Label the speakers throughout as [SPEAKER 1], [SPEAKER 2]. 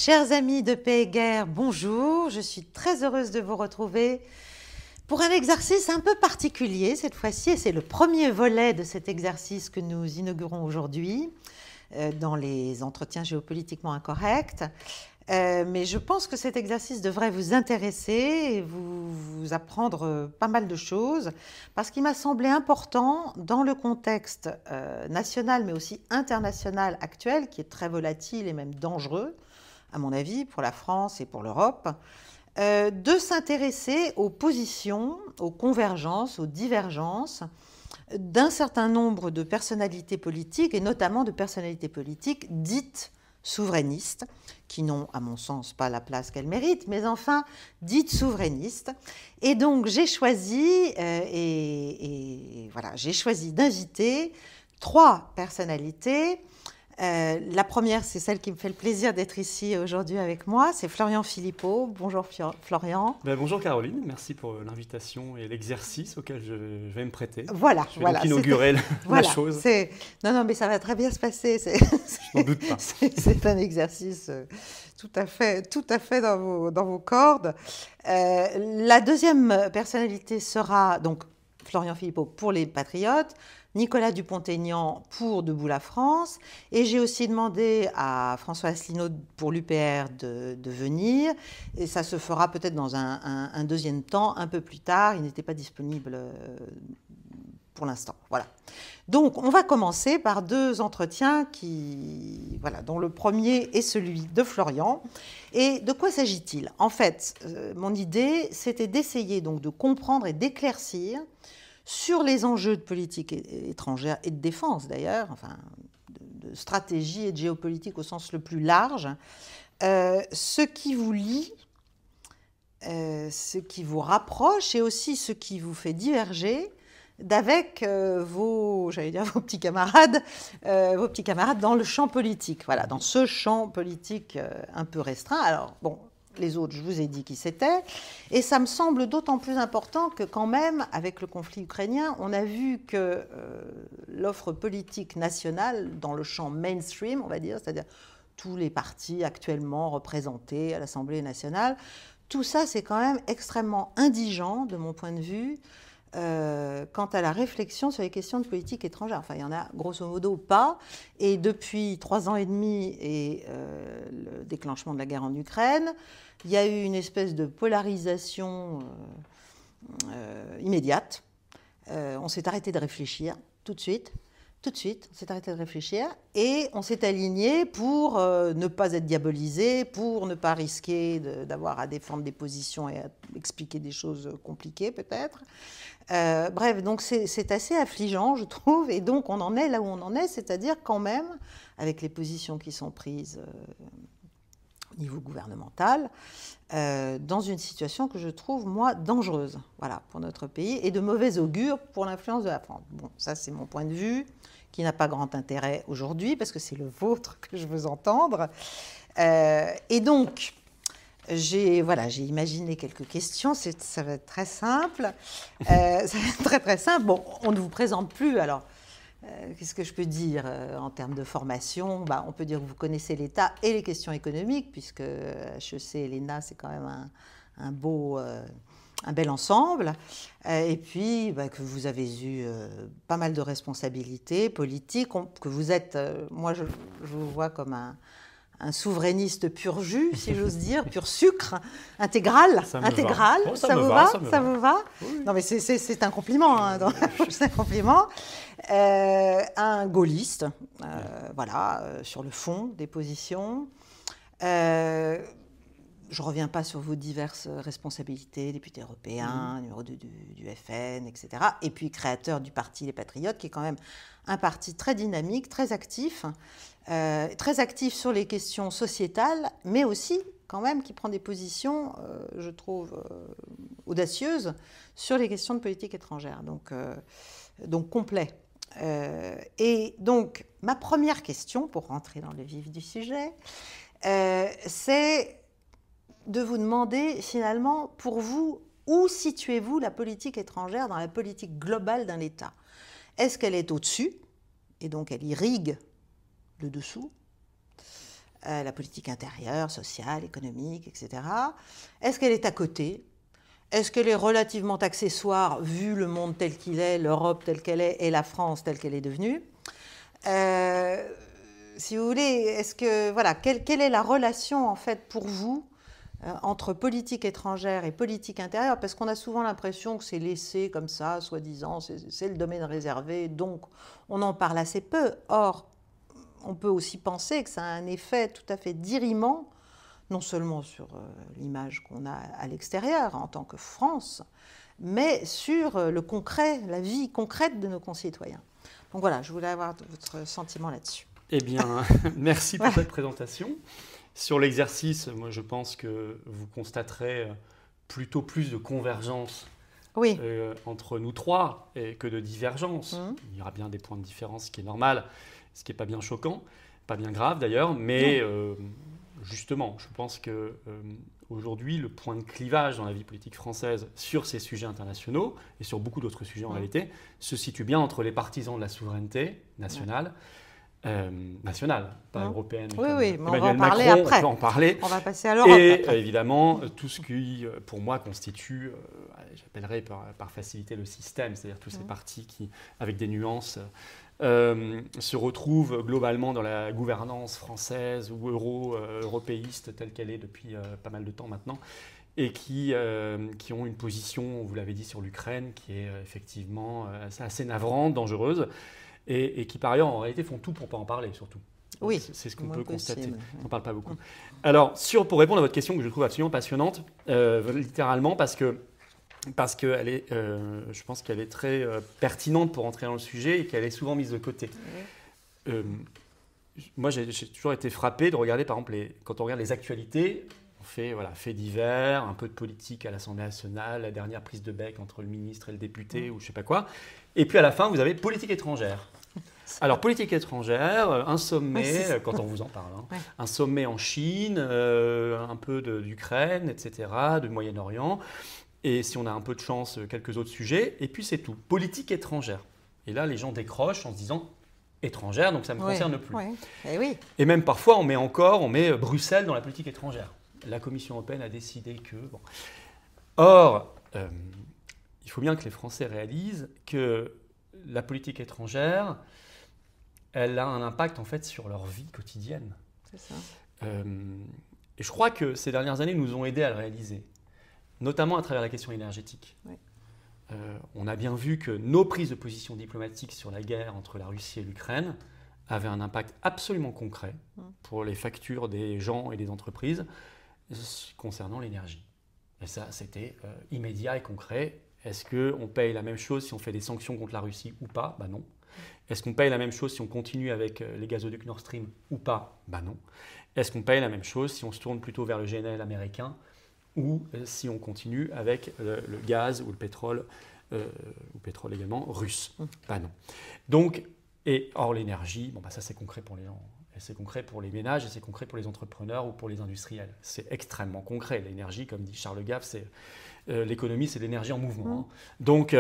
[SPEAKER 1] Chers amis de Paix et Guerre, bonjour. Je suis très heureuse de vous retrouver pour un exercice un peu particulier cette fois-ci. Et c'est le premier volet de cet exercice que nous inaugurons aujourd'hui dans les entretiens géopolitiquement incorrects. Mais je pense que cet exercice devrait vous intéresser et vous apprendre pas mal de choses, parce qu'il m'a semblé important, dans le contexte national, mais aussi international actuel, qui est très volatile et même dangereux, à mon avis, pour la France et pour l'Europe, de s'intéresser aux positions, aux convergences, aux divergences d'un certain nombre de personnalités politiques, et notamment de personnalités politiques dites souverainistes, qui n'ont, à mon sens, pas la place qu'elles méritent, mais enfin, dites souverainistes. Et donc, j'ai choisi, j'ai choisi d'inviter 3 personnalités. La première, c'est celle qui me fait le plaisir d'être ici aujourd'hui avec moi, c'est Florian Philippot. Bonjour Florian.
[SPEAKER 2] Bonjour Caroline, merci pour l'invitation et l'exercice auquel je vais me prêter.
[SPEAKER 1] Voilà,
[SPEAKER 2] je vais donc inaugurer la chose.
[SPEAKER 1] Non, mais ça va très bien se passer.
[SPEAKER 2] Je n'en doute pas.
[SPEAKER 1] C'est un exercice tout à fait dans vos cordes. La deuxième personnalité sera donc Florian Philippot pour les Patriotes, Nicolas Dupont-Aignan pour Debout la France, et j'ai aussi demandé à François Asselineau pour l'UPR de venir, et ça se fera peut-être dans un deuxième temps, un peu plus tard. Il n'était pas disponible pour l'instant. Voilà. Donc, on va commencer par 2 entretiens dont le premier est celui de Florian. Et de quoi s'agit-il? En fait, mon idée, c'était d'essayer donc de comprendre et d'éclaircir sur les enjeux de politique étrangère et de défense d'ailleurs, enfin de stratégie et de géopolitique au sens le plus large, ce qui vous lie, ce qui vous rapproche et aussi ce qui vous fait diverger d'avec vos petits camarades dans le champ politique, voilà, dans ce champ politique un peu restreint. Alors bon, les autres, je vous ai dit qui c'était, et ça me semble d'autant plus important que quand même, avec le conflit ukrainien, on a vu que l'offre politique nationale dans le champ mainstream, on va dire, c'est-à-dire tous les partis actuellement représentés à l'Assemblée nationale, tout ça c'est quand même extrêmement indigent de mon point de vue quant à la réflexion sur les questions de politique étrangère. Enfin, il y en a grosso modo pas. Et depuis 3 ans et demi et le déclenchement de la guerre en Ukraine, il y a eu une espèce de polarisation immédiate. On s'est arrêté de réfléchir tout de suite, on s'est arrêté de réfléchir et on s'est aligné pour ne pas être diabolisé, pour ne pas risquer d'avoir à défendre des positions et à expliquer des choses compliquées peut-être. Bref, donc c'est assez affligeant, je trouve, et donc on en est là où on en est, c'est-à-dire quand même, avec les positions qui sont prises au niveau gouvernemental, dans une situation que je trouve, moi, dangereuse, voilà, pour notre pays, et de mauvais augure pour l'influence de la France. Bon, ça c'est mon point de vue, qui n'a pas grand intérêt aujourd'hui, parce que c'est le vôtre que je veux entendre. Et donc, j'ai imaginé quelques questions, ça va être très simple. Ça va être très très simple. Bon, on ne vous présente plus, alors qu'est-ce que je peux dire en termes de formation? On peut dire que vous connaissez l'État et les questions économiques, puisque HEC et l'ENA, c'est quand même un bel ensemble. Et puis que vous avez eu pas mal de responsabilités politiques, que vous êtes, moi je vous vois comme un souverainiste pur jus, si j'ose dire, pur sucre, intégral.
[SPEAKER 2] Ça
[SPEAKER 1] vous va? Oui. Non, mais c'est un compliment, hein, c'est un compliment. Un gaulliste, sur le fond des positions. Je ne reviens pas sur vos diverses responsabilités, député européen, numéro 2 du FN, etc. Et puis créateur du parti Les Patriotes, qui est quand même un parti très dynamique, très actif sur les questions sociétales, mais aussi quand même qui prend des positions, je trouve, audacieuses sur les questions de politique étrangère. Donc complet. Et donc, ma première question, pour rentrer dans le vif du sujet, c'est de vous demander finalement, pour vous, où situez-vous la politique étrangère dans la politique globale d'un État? Est-ce qu'elle est au-dessus, et donc elle irrigue le dessous, la politique intérieure, sociale, économique, etc. Est-ce qu'elle est à côté? Est-ce qu'elle est relativement accessoire vu le monde tel qu'il est, l'Europe telle qu'elle est et la France telle qu'elle est devenue? Si vous voulez, est-ce que, voilà, quelle est la relation en fait pour vous entre politique étrangère et politique intérieure? Parce qu'on a souvent l'impression que c'est laissé comme ça, soi-disant, c'est le domaine réservé, donc on en parle assez peu. Or, on peut aussi penser que ça a un effet tout à fait dirimant, non seulement sur l'image qu'on a à l'extérieur en tant que France, mais sur le concret, la vie concrète de nos concitoyens. Donc voilà, je voulais avoir votre sentiment là-dessus.
[SPEAKER 2] Eh bien, merci pour cette présentation. Sur l'exercice, moi je pense que vous constaterez plutôt plus de convergence entre nous trois que de divergence. Il y aura bien des points de différence, ce qui est normal, ce qui n'est pas bien choquant, pas bien grave d'ailleurs, mais justement, je pense qu'aujourd'hui, le point de clivage dans la vie politique française sur ces sujets internationaux et sur beaucoup d'autres sujets en réalité se situe bien entre les partisans de la souveraineté nationale, pas européenne.
[SPEAKER 1] Oui, mais on va
[SPEAKER 2] Emmanuel
[SPEAKER 1] en parler
[SPEAKER 2] Macron,
[SPEAKER 1] après.
[SPEAKER 2] on va en parler.
[SPEAKER 1] On va passer à l'Europe.
[SPEAKER 2] Et évidemment, tout ce qui, pour moi, constitue, j'appellerais par facilité le système, c'est-à-dire tous ces partis qui, avec des nuances, se retrouvent globalement dans la gouvernance française ou européiste telle qu'elle est depuis pas mal de temps maintenant, et qui ont une position, vous l'avez dit, sur l'Ukraine, qui est effectivement assez navrante, dangereuse, et qui par ailleurs en réalité font tout pour ne pas en parler surtout.
[SPEAKER 1] Oui,
[SPEAKER 2] c'est ce qu'on peut constater. On n'en parle pas beaucoup.
[SPEAKER 1] Mm.
[SPEAKER 2] Alors, pour répondre à votre question que je trouve absolument passionnante, littéralement parce que elle est, je pense qu'elle est très pertinente pour entrer dans le sujet et qu'elle est souvent mise de côté. Moi, j'ai toujours été frappé de regarder, par exemple, quand on regarde les actualités, on fait faits divers, un peu de politique à l'Assemblée nationale, la dernière prise de bec entre le ministre et le député, ou je ne sais pas quoi. Et puis à la fin, vous avez politique étrangère. Alors, politique étrangère, un sommet, quand on vous en parle, un sommet en Chine, un peu d'Ukraine, etc., du Moyen-Orient, et si on a un peu de chance, quelques autres sujets, et puis c'est tout. Politique étrangère. Et là, les gens décrochent en se disant étrangère, donc ça ne me concerne plus. Et même parfois, on met Bruxelles dans la politique étrangère. La Commission européenne a décidé que... Bon. Or, il faut bien que les Français réalisent que la politique étrangère, elle a un impact en fait sur leur vie quotidienne.
[SPEAKER 1] C'est ça.
[SPEAKER 2] Et je crois que ces dernières années nous ont aidés à le réaliser, notamment à travers la question énergétique. Oui. On a bien vu que nos prises de position diplomatiques sur la guerre entre la Russie et l'Ukraine avaient un impact absolument concret pour les factures des gens et des entreprises concernant l'énergie. Et ça, c'était immédiat et concret. Est-ce qu'on paye la même chose si on fait des sanctions contre la Russie ou pas? Ben non. Est-ce qu'on paye la même chose si on continue avec les gazoducs Nord Stream ou pas? Ben non. Est-ce qu'on paye la même chose si on se tourne plutôt vers le GNL américain ou si on continue avec le gaz ou le pétrole également russe? Ben non. Donc, or l'énergie, ça c'est concret pour les gens. C'est concret pour les ménages et c'est concret pour les entrepreneurs ou pour les industriels. C'est extrêmement concret. L'énergie, comme dit Charles Gave, l'économie, c'est l'énergie en mouvement. Donc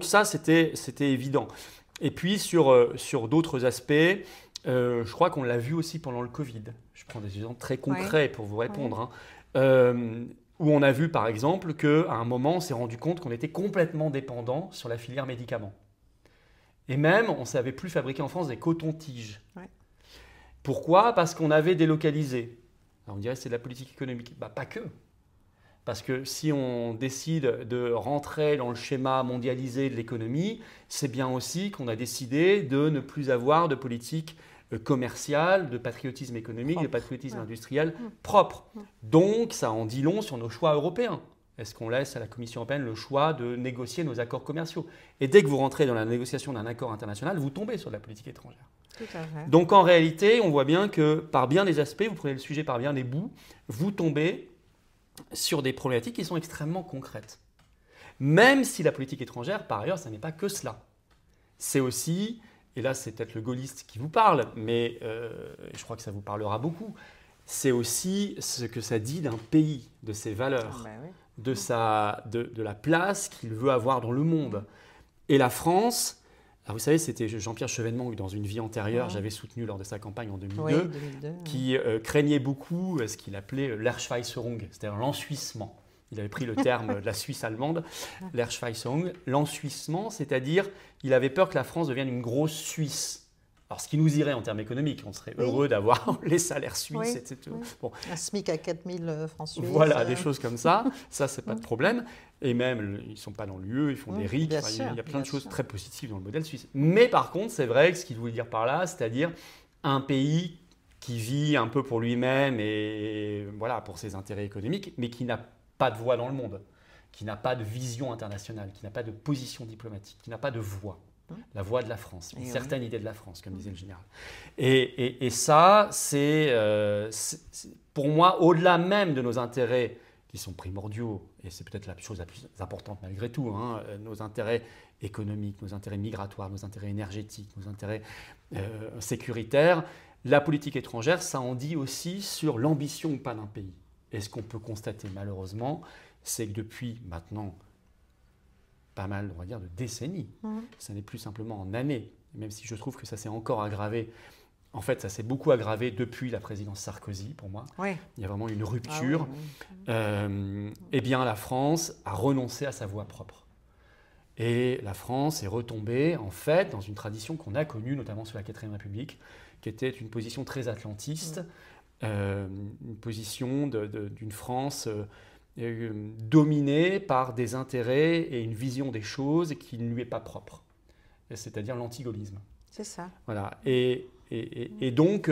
[SPEAKER 2] ça, c'était évident. Et puis, sur d'autres aspects, je crois qu'on l'a vu aussi pendant le Covid. Je prends des exemples très concrets pour vous répondre. Où on a vu, par exemple, qu'à un moment, on s'est rendu compte qu'on était complètement dépendant sur la filière médicaments. Et même, on ne savait plus fabriquer en France des cotons-tiges. Pourquoi? Parce qu'on avait délocalisé. Alors on dirait que c'est de la politique économique. Pas que. Parce que si on décide de rentrer dans le schéma mondialisé de l'économie, c'est bien aussi qu'on a décidé de ne plus avoir de politique commerciale, de patriotisme économique, de patriotisme industriel propre. Donc ça en dit long sur nos choix européens. Est-ce qu'on laisse à la Commission européenne le choix de négocier nos accords commerciaux? Et dès que vous rentrez dans la négociation d'un accord international, vous tombez sur la politique étrangère.
[SPEAKER 1] Tout à fait.
[SPEAKER 2] Donc en réalité, on voit bien que par bien des aspects, vous prenez le sujet par bien des bouts, vous tombez sur des problématiques qui sont extrêmement concrètes. Même si la politique étrangère, par ailleurs, ça n'est pas que cela. C'est aussi, et là c'est peut-être le gaulliste qui vous parle, mais je crois que ça vous parlera beaucoup, c'est aussi ce que ça dit d'un pays, de ses valeurs, de la place qu'il veut avoir dans le monde. Et la France, Alors vous savez, c'était Jean-Pierre Chevènement, dans une vie antérieure, j'avais soutenu lors de sa campagne en 2002,
[SPEAKER 1] oui, 2002
[SPEAKER 2] qui craignait beaucoup ce qu'il appelait l'Erschweisserung, c'est-à-dire l'ensuissement. Il avait pris le terme de la Suisse allemande, l'Erschweisserung, l'ensuissement, c'est-à-dire il avait peur que la France devienne une grosse Suisse. Alors, ce qui nous irait en termes économiques, on serait heureux d'avoir les salaires suisses, etc.
[SPEAKER 1] Oui.
[SPEAKER 2] Bon.
[SPEAKER 1] Un SMIC à 4000 francs suisses.
[SPEAKER 2] Voilà, des choses comme ça. Ça, c'est pas de problème. Et même, ils ne sont pas dans l'UE, ils font des RIC.
[SPEAKER 1] Enfin,
[SPEAKER 2] il y a plein de choses très positives dans le modèle suisse. Mais par contre, c'est vrai que ce qu'il voulait dire par là, c'est-à-dire un pays qui vit un peu pour lui-même et voilà, pour ses intérêts économiques, mais qui n'a pas de voix dans le monde, qui n'a pas de vision internationale, qui n'a pas de position diplomatique, qui n'a pas de voix. La voix de la France, une certaine idée de la France, comme disait le général. Et ça, c'est pour moi, au-delà même de nos intérêts qui sont primordiaux, et c'est peut-être la chose la plus importante malgré tout, hein, nos intérêts économiques, nos intérêts migratoires, nos intérêts énergétiques, nos intérêts sécuritaires, la politique étrangère, ça en dit aussi sur l'ambition ou pas d'un pays. Et ce qu'on peut constater malheureusement, c'est que depuis maintenant pas mal, on va dire, de décennies. Ça n'est plus simplement en années, même si je trouve que ça s'est encore aggravé. En fait, ça s'est beaucoup aggravé depuis la présidence Sarkozy, pour moi.
[SPEAKER 1] Oui.
[SPEAKER 2] Il y a vraiment une rupture. Eh bien, la France a renoncé à sa voix propre. Et la France est retombée, en fait, dans une tradition qu'on a connue, notamment sous la 4ème République, qui était une position très atlantiste, une position d'une France dominé par des intérêts et une vision des choses qui ne lui est pas propre, c'est-à-dire l'antigaullisme.
[SPEAKER 1] C'est ça.
[SPEAKER 2] Voilà. Et donc,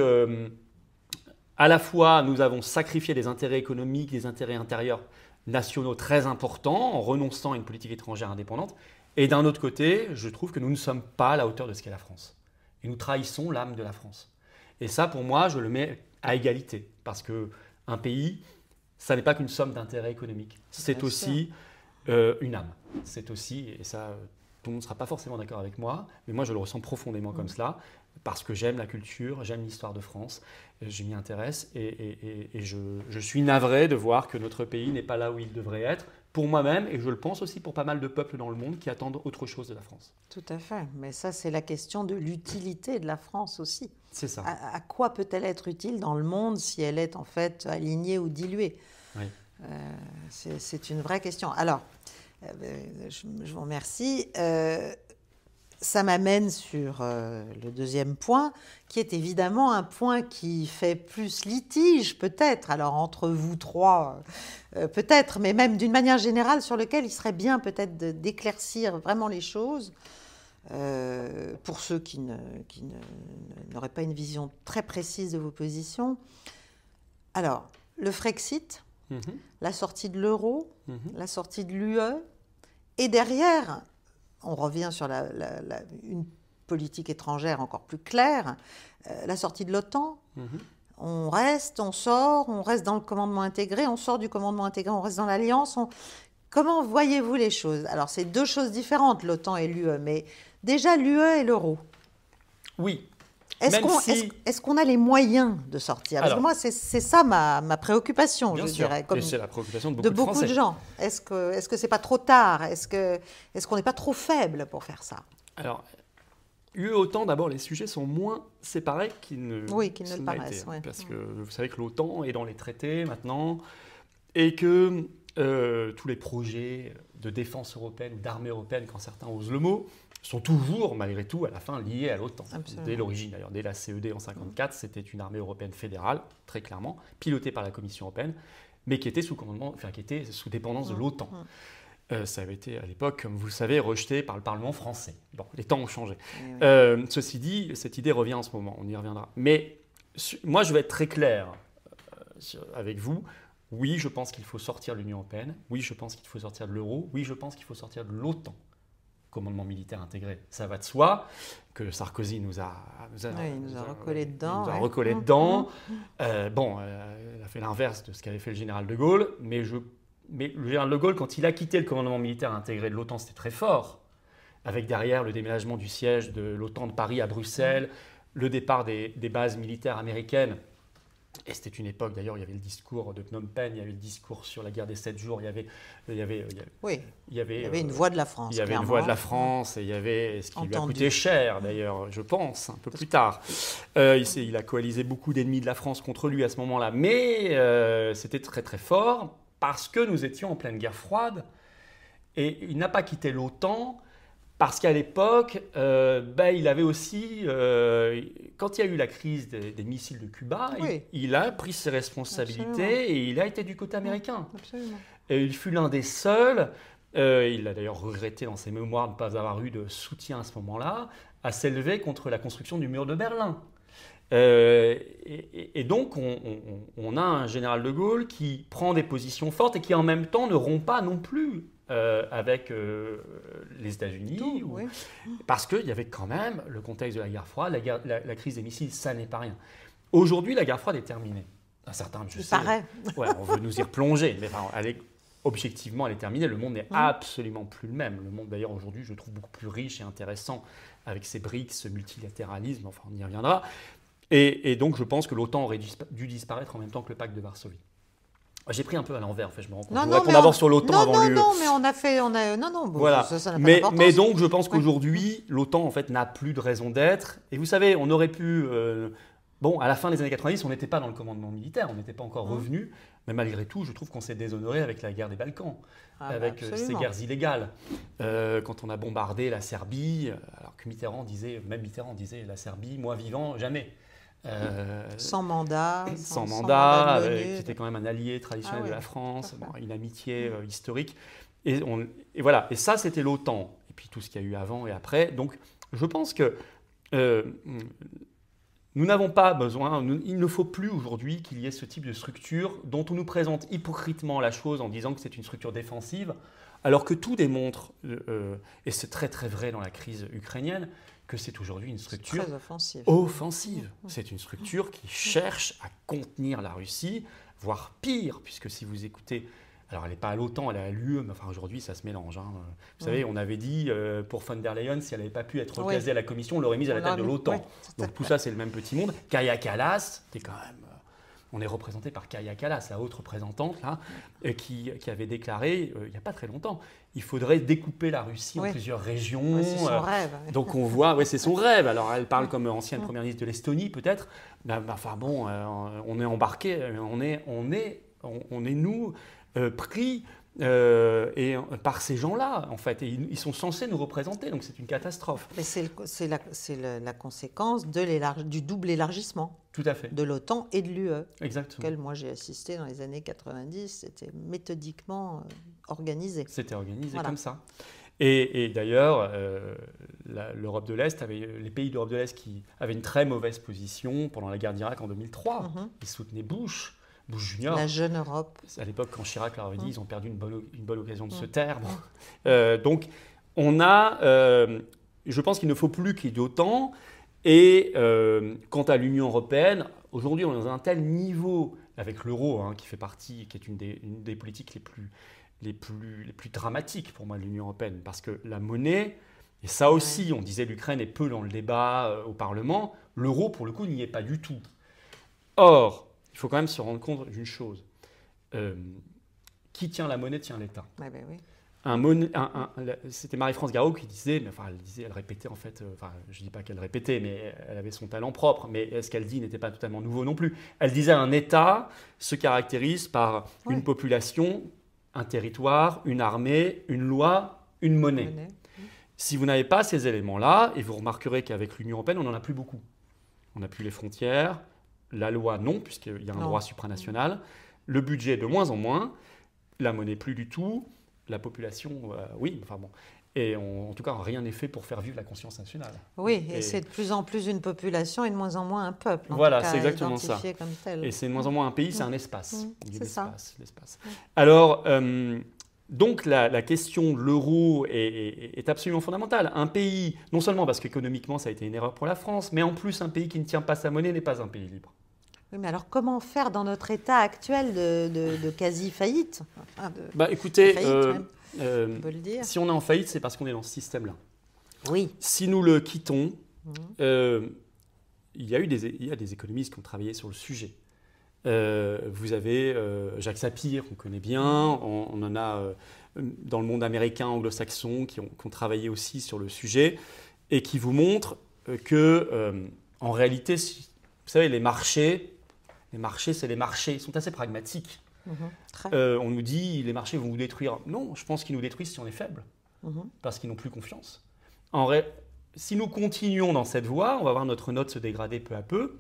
[SPEAKER 2] à la fois, nous avons sacrifié des intérêts économiques, des intérêts intérieurs nationaux très importants en renonçant à une politique étrangère indépendante, et d'un autre côté, je trouve que nous ne sommes pas à la hauteur de ce qu'est la France. Et nous trahissons l'âme de la France. Et ça, pour moi, je le mets à égalité, parce qu'un pays, ça n'est pas qu'une somme d'intérêts économiques, c'est aussi une âme. C'est aussi, et ça, tout le monde ne sera pas forcément d'accord avec moi, mais moi je le ressens profondément comme cela, parce que j'aime la culture, j'aime l'histoire de France, je m'y intéresse, et je suis navré de voir que notre pays n'est pas là où il devrait être, pour moi-même, et je le pense aussi pour pas mal de peuples dans le monde qui attendent autre chose de la France.
[SPEAKER 1] Tout à fait, mais ça c'est la question de l'utilité de la France aussi.
[SPEAKER 2] C'est ça.
[SPEAKER 1] À quoi peut-elle être utile dans le monde si elle est en fait alignée ou diluée?
[SPEAKER 2] Oui.
[SPEAKER 1] C'est une vraie question. Alors, je vous remercie. Ça m'amène sur le deuxième point, qui est évidemment un point qui fait plus litige peut-être, alors entre vous trois peut-être, mais même d'une manière générale sur lequel il serait bien peut-être d'éclaircir vraiment les choses pour ceux qui n'auraient pas une vision très précise de vos positions. Alors, le Frexit, la sortie de l'euro, la sortie de l'UE, et derrière, on revient sur une politique étrangère encore plus claire, la sortie de l'OTAN. On reste, on sort, on reste dans le commandement intégré, on sort du commandement intégré, on reste dans l'alliance. Comment voyez-vous les choses? Alors, c'est deux choses différentes, l'OTAN et l'UE, mais déjà l'UE et l'euro.
[SPEAKER 2] Oui.
[SPEAKER 1] Est-ce qu'on a les moyens de sortir? Parce que moi, c'est ça ma préoccupation, je dirais.
[SPEAKER 2] Et c'est la préoccupation
[SPEAKER 1] de beaucoup de gens. Est-ce que c'est pas trop tard? Est-ce qu'on n'est pas trop faible pour faire ça?
[SPEAKER 2] Alors, UE-OTAN, d'abord, les sujets sont moins séparés qu'ils ne
[SPEAKER 1] le paraissent.
[SPEAKER 2] Parce que vous savez que l'OTAN est dans les traités maintenant, et que tous les projets de défense européenne ou d'armée européenne, quand certains osent le mot, sont toujours, malgré tout, à la fin, liés à l'OTAN. Dès l'origine, d'ailleurs, dès la CED en 1954, c'était une armée européenne fédérale, très clairement, pilotée par la Commission européenne, mais qui était sous dépendance de l'OTAN. Ça avait été, à l'époque, comme vous le savez, rejeté par le Parlement français. Bon, les temps ont changé. Ceci dit, cette idée revient en ce moment, on y reviendra. Mais moi, je vais être très clair avec vous. Oui, je pense qu'il faut sortir de l'Union européenne. Oui, je pense qu'il faut sortir de l'euro. Oui, je pense qu'il faut sortir de l'OTAN. Commandement militaire intégré, ça va de soi, que Sarkozy nous a
[SPEAKER 1] recollé dedans.
[SPEAKER 2] Il a fait l'inverse de ce qu'avait fait le général de Gaulle, mais le général de Gaulle, quand il a quitté le commandement militaire intégré de l'OTAN, c'était très fort, avec derrière le déménagement du siège de l'OTAN de Paris à Bruxelles, le départ des bases militaires américaines Et c'était une époque, d'ailleurs, il y avait le discours de Phnom Penh, il y avait le discours sur la guerre des 7 jours, il y avait
[SPEAKER 1] une voix de la France.
[SPEAKER 2] Il y avait une voix de la France, et il y avait ce qui lui a coûté cher, d'ailleurs, je pense, un peu plus tard. Il a coalisé beaucoup d'ennemis de la France contre lui à ce moment-là, mais c'était très très fort parce que nous étions en pleine guerre froide, et il n'a pas quitté l'OTAN. Parce qu'à l'époque, il avait aussi, quand il y a eu la crise des missiles de Cuba, il a pris ses responsabilités et il a été du côté américain.
[SPEAKER 1] Absolument.
[SPEAKER 2] Et il fut l'un des seuls, il a d'ailleurs regretté dans ses mémoires de ne pas avoir eu de soutien à ce moment-là, à s'élever contre la construction du mur de Berlin. Et donc, on a un général de Gaulle qui prend des positions fortes et qui en même temps ne rompt pas non plus avec les États-Unis, parce qu'il y avait quand même le contexte de la guerre froide, la crise des missiles, ça n'est pas rien. Aujourd'hui, la guerre froide est terminée. Certains, je sais, on veut nous y replonger, mais objectivement, elle est terminée. Le monde n'est absolument plus le même. Le monde, d'ailleurs, aujourd'hui, je trouve beaucoup plus riche et intéressant avec ses BRICS, ce multilatéralisme, enfin, on y reviendra. Et donc, je pense que l'OTAN aurait dû disparaître en même temps que le pacte de Varsovie. J'ai pris un peu à l'envers, en fait, je me rends compte. Je voudrais qu'on avance sur l'OTAN avant le...
[SPEAKER 1] Non, mais on a fait...
[SPEAKER 2] voilà.
[SPEAKER 1] Ça n'a pas d'importance.
[SPEAKER 2] Mais donc, je pense qu'aujourd'hui, l'OTAN, en fait, n'a plus de raison d'être. Et vous savez, on aurait pu... à la fin des années 90, on n'était pas dans le commandement militaire, on n'était pas encore revenu. Mais malgré tout, je trouve qu'on s'est déshonoré avec la guerre des Balkans, avec ces guerres illégales. Quand on a bombardé la Serbie, alors que Mitterrand disait, la Serbie, moi vivant, jamais.
[SPEAKER 1] Sans mandat,
[SPEAKER 2] qui était quand même un allié traditionnel de la France, une amitié historique. Et voilà, et ça c'était l'OTAN, et puis tout ce qu'il y a eu avant et après. Donc je pense que nous n'avons pas besoin, il ne faut plus aujourd'hui qu'il y ait ce type de structure dont on nous présente hypocritement la chose en disant que c'est une structure défensive, alors que tout démontre, et c'est très très vrai dans la crise ukrainienne, que c'est aujourd'hui une structure offensive. C'est une structure qui cherche à contenir la Russie, voire pire, puisque si vous écoutez... Alors, elle n'est pas à l'OTAN, elle est à l'UE, mais enfin, aujourd'hui, ça se mélange. Vous savez, on avait dit pour von der Leyen, si elle n'avait pas pu être recasée à la Commission, on l'aurait mise à la tête de l'OTAN. Donc, tout ça, c'est le même petit monde. Kaja Kallas, qui est quand même... On est représenté par Kaja Kallas, la haute représentante, là, qui avait déclaré, il n'y a pas très longtemps, il faudrait découper la Russie en plusieurs régions.
[SPEAKER 1] C'est son rêve.
[SPEAKER 2] Donc on voit, c'est son rêve. Alors elle parle comme ancienne première ministre de l'Estonie, peut-être. On est embarqué, on est nous, pris par ces gens-là, en fait. Et ils sont censés nous représenter, donc c'est une catastrophe.
[SPEAKER 1] Mais c'est la conséquence du double élargissement.
[SPEAKER 2] Tout à fait.
[SPEAKER 1] De l'OTAN et de l'UE.
[SPEAKER 2] Exactement.
[SPEAKER 1] Auquel moi j'ai assisté dans les années 90, c'était méthodiquement organisé.
[SPEAKER 2] C'était organisé comme ça. Et d'ailleurs, l'Europe de l'Est les pays d'Europe de l'Est qui avaient une très mauvaise position pendant la guerre d'Irak en 2003, ils soutenaient Bush Junior.
[SPEAKER 1] La jeune Europe.
[SPEAKER 2] À l'époque, quand Chirac leur avait dit, ils ont perdu une bonne occasion de se taire. Donc, on a, je pense qu'il ne faut plus qu'il y ait d'OTAN. Et quant à l'Union européenne, aujourd'hui, on est dans un tel niveau avec l'euro, qui fait partie, qui est une des politiques les plus dramatiques pour moi de l'Union européenne, parce que la monnaie, et ça aussi, on disait l'Ukraine est peu dans le débat au Parlement, l'euro, pour le coup, n'y est pas du tout. Or, il faut quand même se rendre compte d'une chose. Qui tient la monnaie tient l'État.
[SPEAKER 1] Oui.
[SPEAKER 2] C'était Marie-France Garot qui disait, elle répétait en fait, je ne dis pas qu'elle répétait, mais elle avait son talent propre, mais ce qu'elle dit n'était pas totalement nouveau non plus. Elle disait un État se caractérise par une population, un territoire, une armée, une loi, une monnaie. Si vous n'avez pas ces éléments-là, et vous remarquerez qu'avec l'Union européenne, on n'en a plus beaucoup. On n'a plus les frontières, la loi non, puisqu'il y a un droit supranational, le budget de moins en moins, la monnaie plus du tout, la population, oui, et en tout cas, rien n'est fait pour faire vivre la conscience nationale.
[SPEAKER 1] Oui, et c'est de plus en plus une population et de moins en moins un peuple.
[SPEAKER 2] Voilà, c'est exactement ça.
[SPEAKER 1] Comme tel.
[SPEAKER 2] Et c'est de moins en moins un pays, c'est un espace.
[SPEAKER 1] C'est ça.
[SPEAKER 2] L'espace. Alors, donc la question de l'euro est absolument fondamentale. Un pays, non seulement parce qu'économiquement, ça a été une erreur pour la France, mais en plus, un pays qui ne tient pas sa monnaie n'est pas un pays libre.
[SPEAKER 1] Oui, mais alors comment faire dans notre état actuel de quasi-faillite
[SPEAKER 2] écoutez,
[SPEAKER 1] on peut le dire.
[SPEAKER 2] Si on est en faillite, c'est parce qu'on est dans ce système-là.
[SPEAKER 1] Oui.
[SPEAKER 2] Si nous le quittons, il y a des économistes qui ont travaillé sur le sujet. Vous avez Jacques Sapir, qu'on connaît bien. On en a dans le monde américain, anglo-saxon, qui ont travaillé aussi sur le sujet et qui vous montrent que, en réalité, vous savez, les marchés, c'est les marchés. Ils sont assez pragmatiques. On nous dit les marchés vont vous détruire. Non, je pense qu'ils nous détruisent si on est faible, parce qu'ils n'ont plus confiance. Si nous continuons dans cette voie, on va voir notre note se dégrader peu à peu.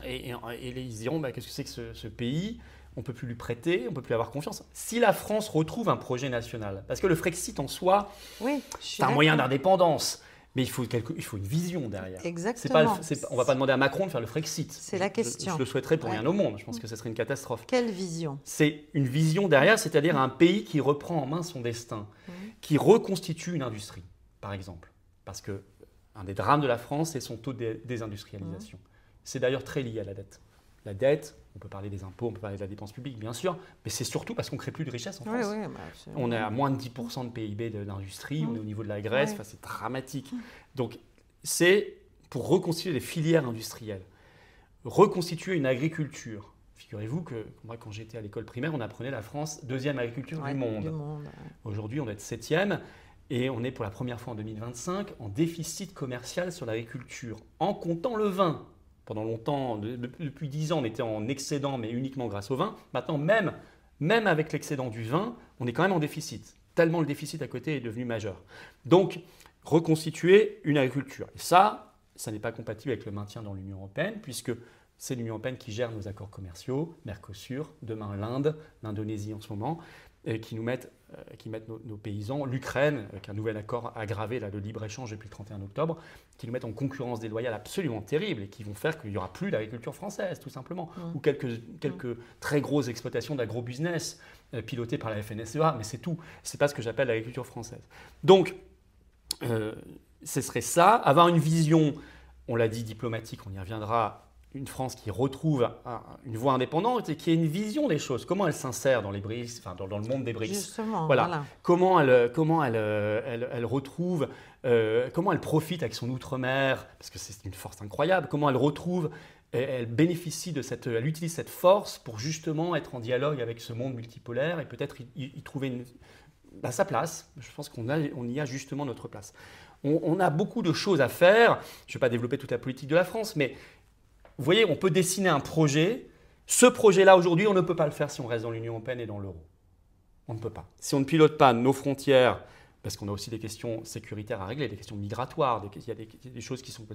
[SPEAKER 2] Et ils diront qu'est-ce que c'est que ce pays? On ne peut plus lui prêter, on ne peut plus avoir confiance. Si la France retrouve un projet national, parce que le Frexit en soi, c'est un moyen d'indépendance, mais il faut une vision derrière.
[SPEAKER 1] Exactement.
[SPEAKER 2] On ne va pas demander à Macron de faire le Frexit.
[SPEAKER 1] C'est la question.
[SPEAKER 2] Je le souhaiterais pour rien au monde. Je pense que ce serait une catastrophe.
[SPEAKER 1] Quelle vision?
[SPEAKER 2] C'est une vision derrière, c'est-à-dire un pays qui reprend en main son destin, qui reconstitue une industrie, par exemple. Parce qu'un des drames de la France, c'est son taux de désindustrialisation. C'est d'ailleurs très lié à la dette. La dette, on peut parler des impôts, on peut parler de la dépense publique, bien sûr, mais c'est surtout parce qu'on ne crée plus de richesse en France. On est à moins de 10% de PIB d'industrie, on est au niveau de la Grèce, c'est dramatique. Donc, c'est pour reconstituer des filières industrielles, reconstituer une agriculture. Figurez-vous que moi, quand j'étais à l'école primaire, on apprenait la France deuxième agriculture du monde. Aujourd'hui, on doit être septième. Et on est pour la première fois en 2025 en déficit commercial sur l'agriculture, en comptant le vin. Pendant longtemps, depuis 10 ans, on était en excédent, mais uniquement grâce au vin. Maintenant, même avec l'excédent du vin, on est quand même en déficit. Tellement le déficit à côté est devenu majeur. Donc, reconstituer une agriculture. Et ça n'est pas compatible avec le maintien dans l'Union européenne, puisque c'est l'Union européenne qui gère nos accords commerciaux, Mercosur, demain l'Inde, l'Indonésie en ce moment, qui mettent nos paysans, l'Ukraine, avec un nouvel accord aggravé de libre-échange depuis le 31 octobre, qui nous mettent en concurrence déloyale absolument terrible et qui vont faire qu'il n'y aura plus d'agriculture française, tout simplement, ou quelques très grosses exploitations d'agro-business pilotées par la FNSEA, mais c'est tout. Ce n'est pas ce que j'appelle l'agriculture française. Donc, ce serait ça, avoir une vision, on l'a dit, diplomatique, on y reviendra, une France qui retrouve une voie indépendante et qui a une vision des choses. Comment elle s'insère dans les BRICS, enfin dans le monde des BRICS.
[SPEAKER 1] Justement,
[SPEAKER 2] voilà. Comment elle retrouve, comment elle profite avec son outre-mer, parce que c'est une force incroyable. Comment elle retrouve, elle bénéficie de elle utilise cette force pour justement être en dialogue avec ce monde multipolaire et peut-être y trouver sa place. Je pense qu'on y a justement notre place. On a beaucoup de choses à faire. Je ne vais pas développer toute la politique de la France, mais vous voyez, on peut dessiner un projet. Ce projet-là, aujourd'hui, on ne peut pas le faire si on reste dans l'Union européenne et dans l'euro. On ne peut pas. Si on ne pilote pas nos frontières, parce qu'on a aussi des questions sécuritaires à régler, des questions migratoires, il y a des choses qui sont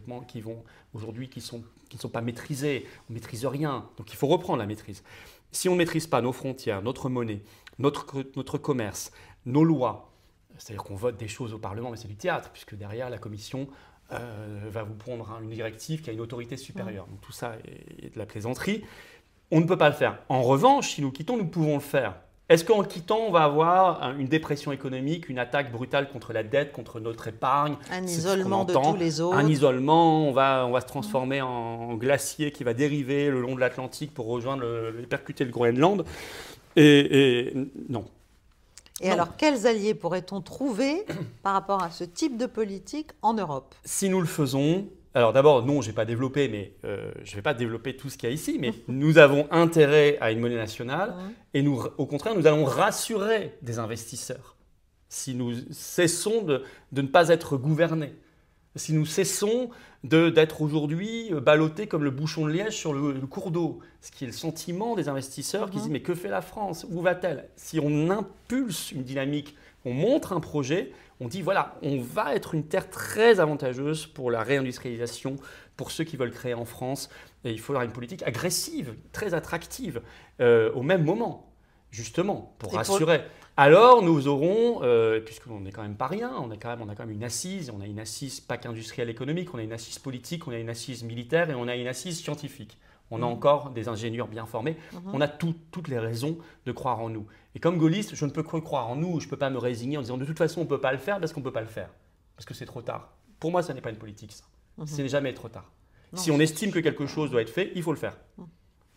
[SPEAKER 2] aujourd'hui qui ne sont pas maîtrisées. On ne maîtrise rien. Donc il faut reprendre la maîtrise. Si on ne maîtrise pas nos frontières, notre monnaie, notre commerce, nos lois, c'est-à-dire qu'on vote des choses au Parlement, mais c'est du théâtre, puisque derrière, la Commission va vous prendre une directive qui a une autorité supérieure. Donc tout ça est de la plaisanterie. On ne peut pas le faire. En revanche, si nous quittons, nous pouvons le faire. Est-ce qu'en quittant, on va avoir une dépression économique, une attaque brutale contre la dette, contre notre épargne?
[SPEAKER 1] Un isolement de tous les autres.
[SPEAKER 2] Un isolement, on va se transformer en glacier qui va dériver le long de l'Atlantique pour rejoindre percuter le Groenland. Et non.
[SPEAKER 1] Et non. Alors, quels alliés pourrait-on trouver par rapport à ce type de politique en Europe?
[SPEAKER 2] Si nous le faisons, alors d'abord, non, je ne vais pas développer, mais je ne vais pas développer tout ce qu'il y a ici, mais nous avons intérêt à une monnaie nationale et au contraire, nous allons rassurer des investisseurs si nous cessons de ne pas être gouvernés. Si nous cessons d'être aujourd'hui ballottés comme le bouchon de liège sur le cours d'eau, ce qui est le sentiment des investisseurs qui se disent « mais que fait la France? Où va-t-elle » Si on impulse une dynamique, on montre un projet, on dit voilà, on va être une terre très avantageuse pour la réindustrialisation, pour ceux qui veulent créer en France, et il faudra une politique agressive, très attractive, au même moment, justement, pour rassurer. Alors, nous aurons, puisqu'on n'est quand même pas rien, on a quand même une assise, on a une assise pas qu'industrielle économique, on a une assise politique, on a une assise militaire et on a une assise scientifique. On a encore des ingénieurs bien formés, on a toutes les raisons de croire en nous. Et comme gaulliste, je ne peux que croire en nous, je ne peux pas me résigner en disant de toute façon on ne peut pas le faire parce qu'on ne peut pas le faire, parce que c'est trop tard. Pour moi, ça n'est pas une politique, ça. Ce n'est jamais trop tard. Non, si on estime que quelque chose doit être fait, il faut le faire.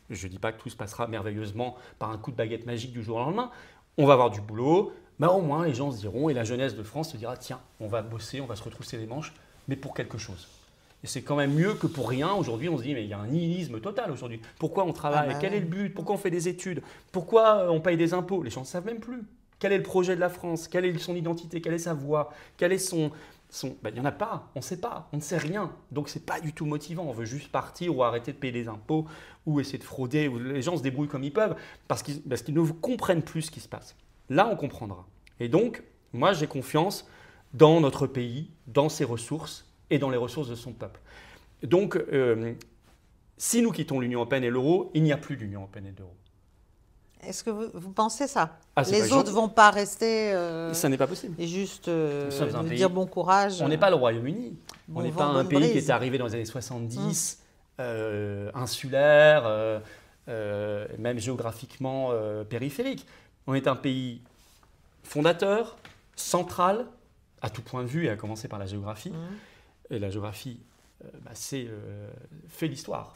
[SPEAKER 2] Je ne dis pas que tout se passera merveilleusement par un coup de baguette magique du jour au lendemain. On va avoir du boulot, mais au moins les gens se diront, et la jeunesse de France se dira, tiens, on va bosser, on va se retrousser les manches, mais pour quelque chose. Et c'est quand même mieux que pour rien. Aujourd'hui, on se dit, mais il y a un nihilisme total aujourd'hui. Pourquoi on travaille? Quel est le but? Pourquoi on fait des études? Pourquoi on paye des impôts? Les gens ne savent même plus. Quel est le projet de la France? Quelle est son identité? Quelle est sa voix? Quel est son... Ben, il n'y en a pas, on ne sait pas, on ne sait rien. Donc, ce n'est pas du tout motivant. On veut juste partir ou arrêter de payer des impôts ou essayer de frauder. Ou les gens se débrouillent comme ils peuvent parce qu'ils ne comprennent plus ce qui se passe. Là, on comprendra. Et donc, moi, j'ai confiance dans notre pays, dans ses ressources et dans les ressources de son peuple. Donc, si nous quittons l'Union européenne et l'euro, il n'y a plus d'Union européenne et d'euro.
[SPEAKER 1] Est-ce que vous pensez ça?
[SPEAKER 2] Ah,
[SPEAKER 1] les autres ne vont pas rester
[SPEAKER 2] ça n'est pas possible.
[SPEAKER 1] Et juste
[SPEAKER 2] nous
[SPEAKER 1] dire bon courage.
[SPEAKER 2] On n'est pas le Royaume-Uni.
[SPEAKER 1] Bon
[SPEAKER 2] on n'est pas un pays qui est arrivé dans les années 70, insulaire, même géographiquement périphérique. On est un pays fondateur, central, à tout point de vue, et à commencer par la géographie. Et la géographie, fait l'histoire.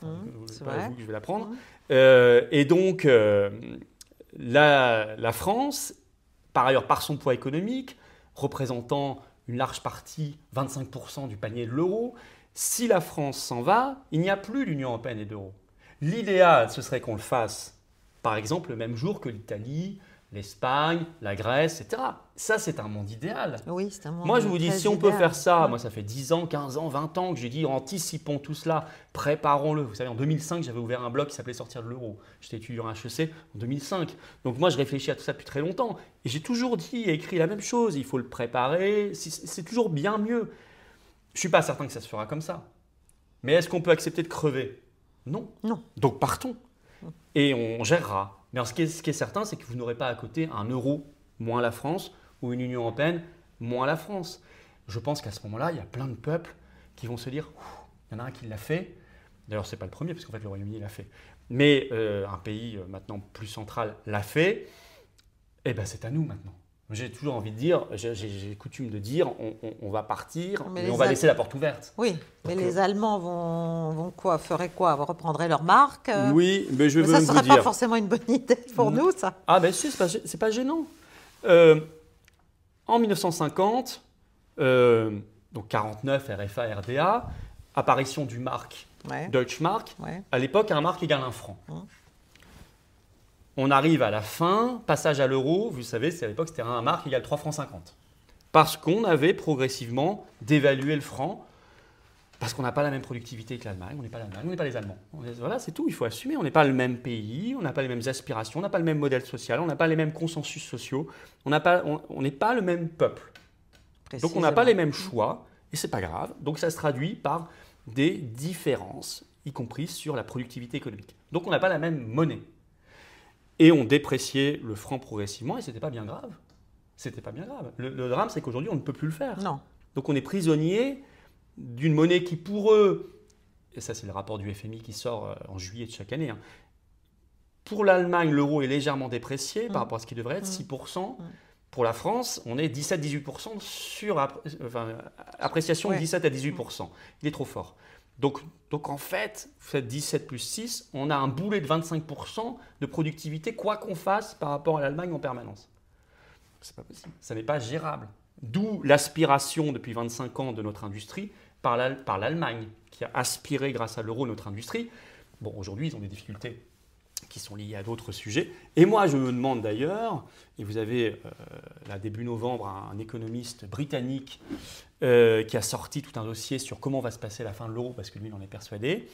[SPEAKER 2] C'est pas vous que je vais l'apprendre. Et donc, la France, par ailleurs, par son poids économique, représentant une large partie, 25% du panier de l'euro, si la France s'en va, il n'y a plus d'Union européenne et d'euro. L'idéal, ce serait qu'on le fasse, par exemple, le même jour que l'Italie, l'Espagne, la Grèce, etc. Ça, c'est un monde idéal.
[SPEAKER 1] Oui, c'est un monde
[SPEAKER 2] Moi, je vous dis, si on peut faire ça,
[SPEAKER 1] ouais.
[SPEAKER 2] moi, ça fait 10 ans, 15 ans, 20 ans que j'ai dit, anticipons tout cela, préparons-le. Vous savez, en 2005, j'avais ouvert un blog qui s'appelait Sortir de l'euro. J'étais étudiant à HEC en 2005. Donc moi, je réfléchis à tout ça depuis très longtemps. Et j'ai toujours dit et écrit la même chose. Il faut le préparer. C'est toujours bien mieux. Je ne suis pas certain que ça se fera comme ça. Mais est-ce qu'on peut accepter de crever? Non.
[SPEAKER 1] Non.
[SPEAKER 2] Donc partons. Et on gérera. Mais alors, ce qui est certain, c'est que vous n'aurez pas à côté un euro moins la France ou une Union européenne moins la France. Je pense qu'à ce moment-là, il y a plein de peuples qui vont se dire il y en a un qui l'a fait. D'ailleurs, ce n'est pas le premier, parce qu'en fait, le Royaume-Uni l'a fait. Mais un pays maintenant plus central l'a fait. Eh bien, c'est à nous maintenant. J'ai toujours envie de dire, j'ai coutume de dire, on va partir, mais on va laisser la porte ouverte.
[SPEAKER 1] Oui, mais les Allemands vont quoi, feraient quoi? Reprendraient leur marque?
[SPEAKER 2] Oui, mais je veux
[SPEAKER 1] ça
[SPEAKER 2] vous
[SPEAKER 1] ne serait
[SPEAKER 2] dire.
[SPEAKER 1] pas forcément une bonne idée pour nous, ça.
[SPEAKER 2] Ah ben si, c'est pas gênant. En 1950, donc 49, RFA, RDA, apparition du mark, Deutsche Mark. À l'époque, un mark égale un franc. On arrive à la fin, passage à l'euro, vous savez, à l'époque, c'était un mark égale 3 francs 50. Parce qu'on avait progressivement dévalué le franc, parce qu'on n'a pas la même productivité que l'Allemagne, on n'est pas l'Allemagne, on n'est pas les Allemands. Voilà, c'est tout, il faut assumer. On n'est pas le même pays, on n'a pas les mêmes aspirations, on n'a pas le même modèle social, on n'a pas les mêmes consensus sociaux, on n'est pas le même peuple. Donc on n'a pas les mêmes choix, et c'est pas grave. Donc ça se traduit par des différences, y compris sur la productivité économique. Donc on n'a pas la même monnaie. Et on dépréciait le franc progressivement et ce n'était pas bien grave. C'était pas bien grave. Le drame, c'est qu'aujourd'hui, on ne peut plus le faire.
[SPEAKER 1] Non.
[SPEAKER 2] Donc on est prisonnier d'une monnaie qui, pour eux, et ça c'est le rapport du FMI qui sort en juillet de chaque année, hein, pour l'Allemagne, l'euro est légèrement déprécié par rapport à ce qui devrait être, 6%. Pour la France, on est 17-18% sur appréciation de 17 à 18%. Il est trop fort. Donc en fait, vous faites 17 plus 6, on a un boulet de 25% de productivité, quoi qu'on fasse par rapport à l'Allemagne en permanence. C'est pas possible, ça n'est pas gérable. D'où l'aspiration depuis 25 ans de notre industrie par l'Allemagne, qui a aspiré grâce à l'euro notre industrie. Bon, aujourd'hui, ils ont des difficultés qui sont liées à d'autres sujets. Et moi, je me demande d'ailleurs, et vous avez là, début novembre, un économiste britannique qui a sorti tout un dossier sur comment va se passer la fin de l'euro, parce que lui, il en est persuadé.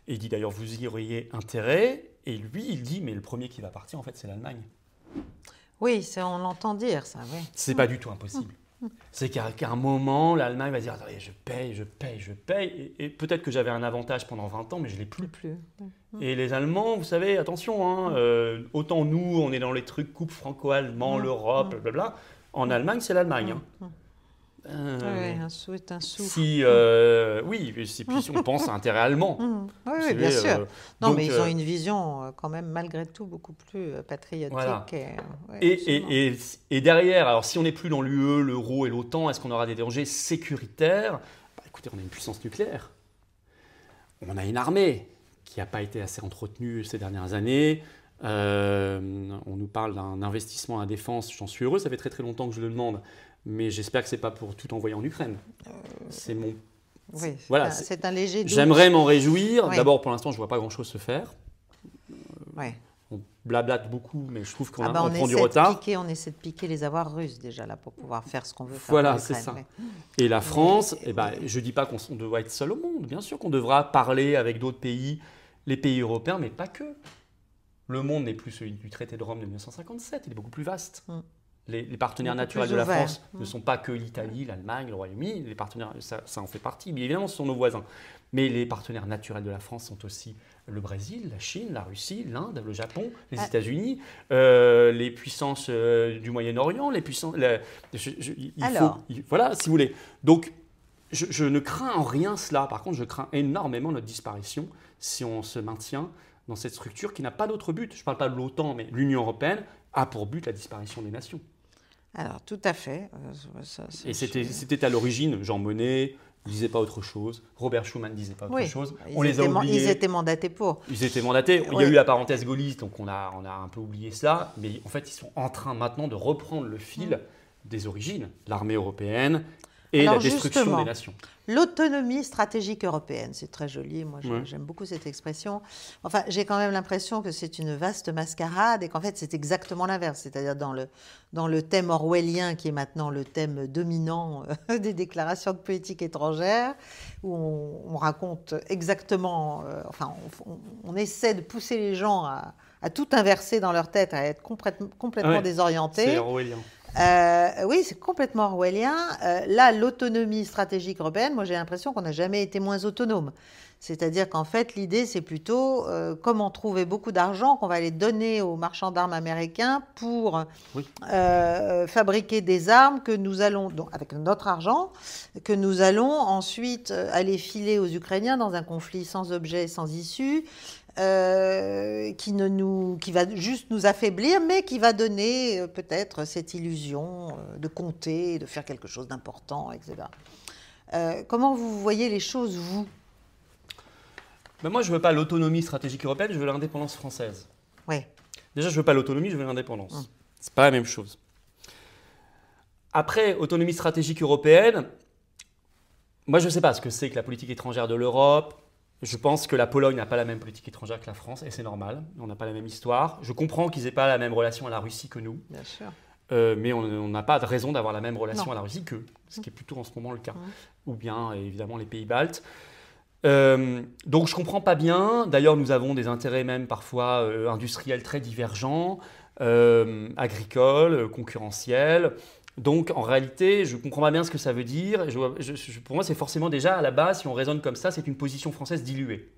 [SPEAKER 2] Et il dit d'ailleurs, vous y auriez intérêt. Et lui, il dit, mais le premier qui va partir, en fait, c'est l'Allemagne.
[SPEAKER 1] Oui, on l'entend dire, ça. Oui.
[SPEAKER 2] C'est pas du tout impossible. C'est qu'à un moment, l'Allemagne va dire, attendez, je paye. Et peut-être que j'avais un avantage pendant 20 ans, mais je ne l'ai plus. Et les Allemands, vous savez, attention, hein, autant nous, on est dans les trucs couple franco-allemand, l'Europe, blablabla. En Allemagne, c'est l'Allemagne.
[SPEAKER 1] Oui, un sou est un sou.
[SPEAKER 2] Oui, puis on pense à intérêt allemand.
[SPEAKER 1] Oui, bien sûr. Non, donc, mais ils ont une vision quand même malgré tout beaucoup plus patriotique.
[SPEAKER 2] Voilà. Et derrière, alors si on n'est plus dans l'UE, l'euro et l'OTAN, est-ce qu'on aura des dangers sécuritaires? Écoutez, on a une puissance nucléaire. On a une armée qui n'a pas été assez entretenue ces dernières années. On nous parle d'un investissement à la défense. J'en suis heureux, ça fait très très longtemps que je le demande. Mais j'espère que ce n'est pas pour tout envoyer en Ukraine. C'est mon
[SPEAKER 1] Oui,
[SPEAKER 2] voilà,
[SPEAKER 1] c'est un léger doute.
[SPEAKER 2] J'aimerais m'en réjouir.
[SPEAKER 1] Oui.
[SPEAKER 2] D'abord, pour l'instant, je ne vois pas grand-chose se faire.
[SPEAKER 1] Oui.
[SPEAKER 2] On blablate beaucoup, mais je trouve qu'on
[SPEAKER 1] on
[SPEAKER 2] prend du retard.
[SPEAKER 1] On essaie de piquer les avoirs russes déjà là pour pouvoir faire ce qu'on veut faire.
[SPEAKER 2] Voilà, c'est ça.
[SPEAKER 1] Ouais.
[SPEAKER 2] Et la France, je ne dis pas qu'on doit être seul au monde. Bien sûr qu'on devra parler avec d'autres pays, les pays européens, mais pas que. Le monde n'est plus celui du traité de Rome de 1957, il est beaucoup plus vaste. Les partenaires naturels de la France ne sont pas que l'Italie, l'Allemagne, le Royaume-Uni. Les partenaires, ça en fait partie. Bien évidemment, ce sont nos voisins. Mais les partenaires naturels de la France sont aussi le Brésil, la Chine, la Russie, l'Inde, le Japon, les États-Unis, les puissances du Moyen-Orient, les puissances. Voilà, si vous voulez. Donc, je ne crains en rien cela. Par contre, je crains énormément notre disparition si on se maintient dans cette structure qui n'a pas d'autre but. Je ne parle pas de l'OTAN, mais l'Union européenne a pour but la disparition des nations.
[SPEAKER 1] Alors, tout à fait.
[SPEAKER 2] Et c'était à l'origine, Jean Monnet ne disait pas autre chose, Robert Schuman ne disait pas autre chose. On les a oubliés.
[SPEAKER 1] Ils étaient mandatés pour.
[SPEAKER 2] Ils étaient mandatés. Il y a eu la parenthèse gaulliste, donc on a un peu oublié cela. Mais en fait, ils sont en train maintenant de reprendre le fil des origines, l'armée européenne et la destruction des nations.
[SPEAKER 1] L'autonomie stratégique européenne, c'est très joli, moi j'aime beaucoup cette expression. Enfin, j'ai quand même l'impression que c'est une vaste mascarade et qu'en fait c'est exactement l'inverse, c'est-à-dire dans le thème orwellien qui est maintenant le thème dominant des déclarations de politique étrangère, où on raconte exactement, on essaie de pousser les gens à tout inverser dans leur tête, à être complètement désorientés.
[SPEAKER 2] C'est orwellien.
[SPEAKER 1] Oui, c'est complètement orwellien. Là, l'autonomie stratégique européenne, moi j'ai l'impression qu'on n'a jamais été moins autonome. C'est-à-dire qu'en fait, l'idée, c'est plutôt comment trouver beaucoup d'argent qu'on va aller donner aux marchands d'armes américains pour fabriquer des armes que nous allons, donc avec notre argent, que nous allons ensuite aller filer aux Ukrainiens dans un conflit sans objet, sans issue. Qui va juste nous affaiblir, mais qui va donner peut-être cette illusion de compter, de faire quelque chose d'important, etc. Comment vous voyez les choses, vous ?
[SPEAKER 2] Moi, je ne veux pas l'autonomie stratégique européenne, je veux l'indépendance française.
[SPEAKER 1] Oui.
[SPEAKER 2] Déjà, je ne veux pas l'autonomie, je veux l'indépendance. Ce n'est pas la même chose. Après, autonomie stratégique européenne, moi, je ne sais pas ce que c'est que la politique étrangère de l'Europe. Je pense que la Pologne n'a pas la même politique étrangère que la France, et c'est normal. On n'a pas la même histoire. Je comprends qu'ils n'aient pas la même relation à la Russie que nous.
[SPEAKER 1] Bien sûr.
[SPEAKER 2] Mais on n'a pas de raison d'avoir la même relation à la Russie qu'eux, ce qui est plutôt en ce moment le cas. Ou bien, évidemment, les pays baltes. Donc, je ne comprends pas bien. D'ailleurs, nous avons des intérêts même parfois industriels très divergents, agricoles, concurrentiels. Donc, en réalité, je ne comprends pas bien ce que ça veut dire. Pour moi, c'est forcément déjà, à la base, si on raisonne comme ça, c'est une position française diluée.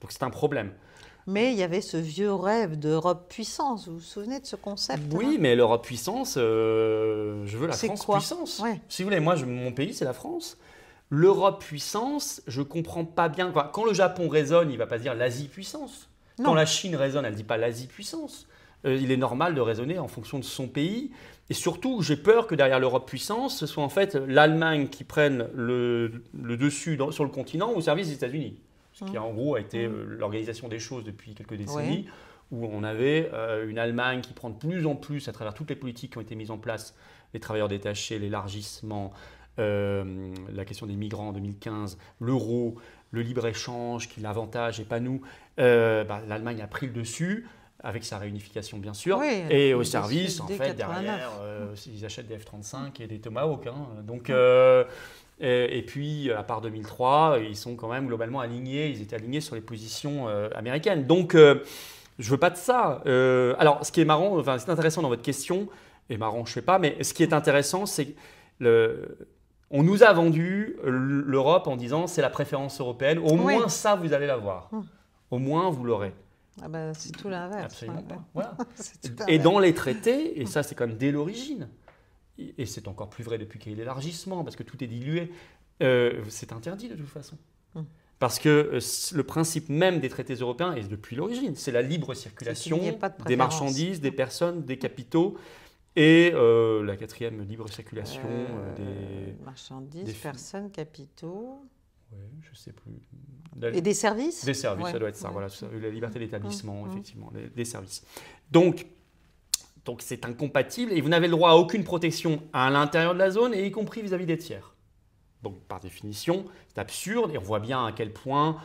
[SPEAKER 2] Donc, c'est un problème.
[SPEAKER 1] Mais il y avait ce vieux rêve d'Europe puissance. Vous vous souvenez de ce concept ?
[SPEAKER 2] Oui, mais l'Europe puissance, je veux la France puissance.
[SPEAKER 1] Ouais.
[SPEAKER 2] Si vous voulez, moi, mon pays, c'est la France. L'Europe puissance, je ne comprends pas bien. Quand le Japon raisonne, il ne va pas dire l'Asie puissance. Quand la Chine raisonne, elle ne dit pas l'Asie puissance. Il est normal de raisonner en fonction de son pays. Et surtout, j'ai peur que derrière l'Europe puissance, ce soit en fait l'Allemagne qui prenne le dessus sur le continent au service des États-Unis. Ce qui en gros a été l'organisation des choses depuis quelques décennies, où on avait une Allemagne qui prend de plus en plus, à travers toutes les politiques qui ont été mises en place, les travailleurs détachés, l'élargissement, la question des migrants en 2015, l'euro, le libre-échange qui l'avantage et pas nous, l'Allemagne a pris le dessus, avec sa réunification bien sûr, et au service, en fait, derrière, ils achètent des F-35 et des Tomahawk. Donc, et puis, à part 2003, ils sont quand même globalement alignés, ils étaient alignés sur les positions américaines. Donc, je ne veux pas de ça. Alors, ce qui est marrant, c'est intéressant dans votre question, et marrant, je ne sais pas, mais ce qui est intéressant, c'est on nous a vendu l'Europe en disant c'est la préférence européenne, au moins ça, vous allez l'avoir. Au moins, vous l'aurez.
[SPEAKER 1] Ah ben, c'est tout l'inverse.
[SPEAKER 2] Absolument pas. Voilà. Et dans les traités, et ça c'est comme dès l'origine, et c'est encore plus vrai depuis qu'il y a eu l'élargissement, parce que tout est dilué, c'est interdit de toute façon. Parce que le principe même des traités européens, et depuis l'origine, c'est la libre circulation des marchandises, des personnes, des capitaux, et la quatrième libre circulation des
[SPEAKER 1] marchandises, personnes, capitaux.
[SPEAKER 2] Oui, je ne sais plus.
[SPEAKER 1] Et des services ?
[SPEAKER 2] Des services, ça doit être ça. Voilà, la liberté d'établissement, effectivement, des services. Donc, c'est incompatible et vous n'avez le droit à aucune protection à l'intérieur de la zone, et y compris vis-à-vis des tiers. Donc, par définition, c'est absurde et on voit bien à quel point,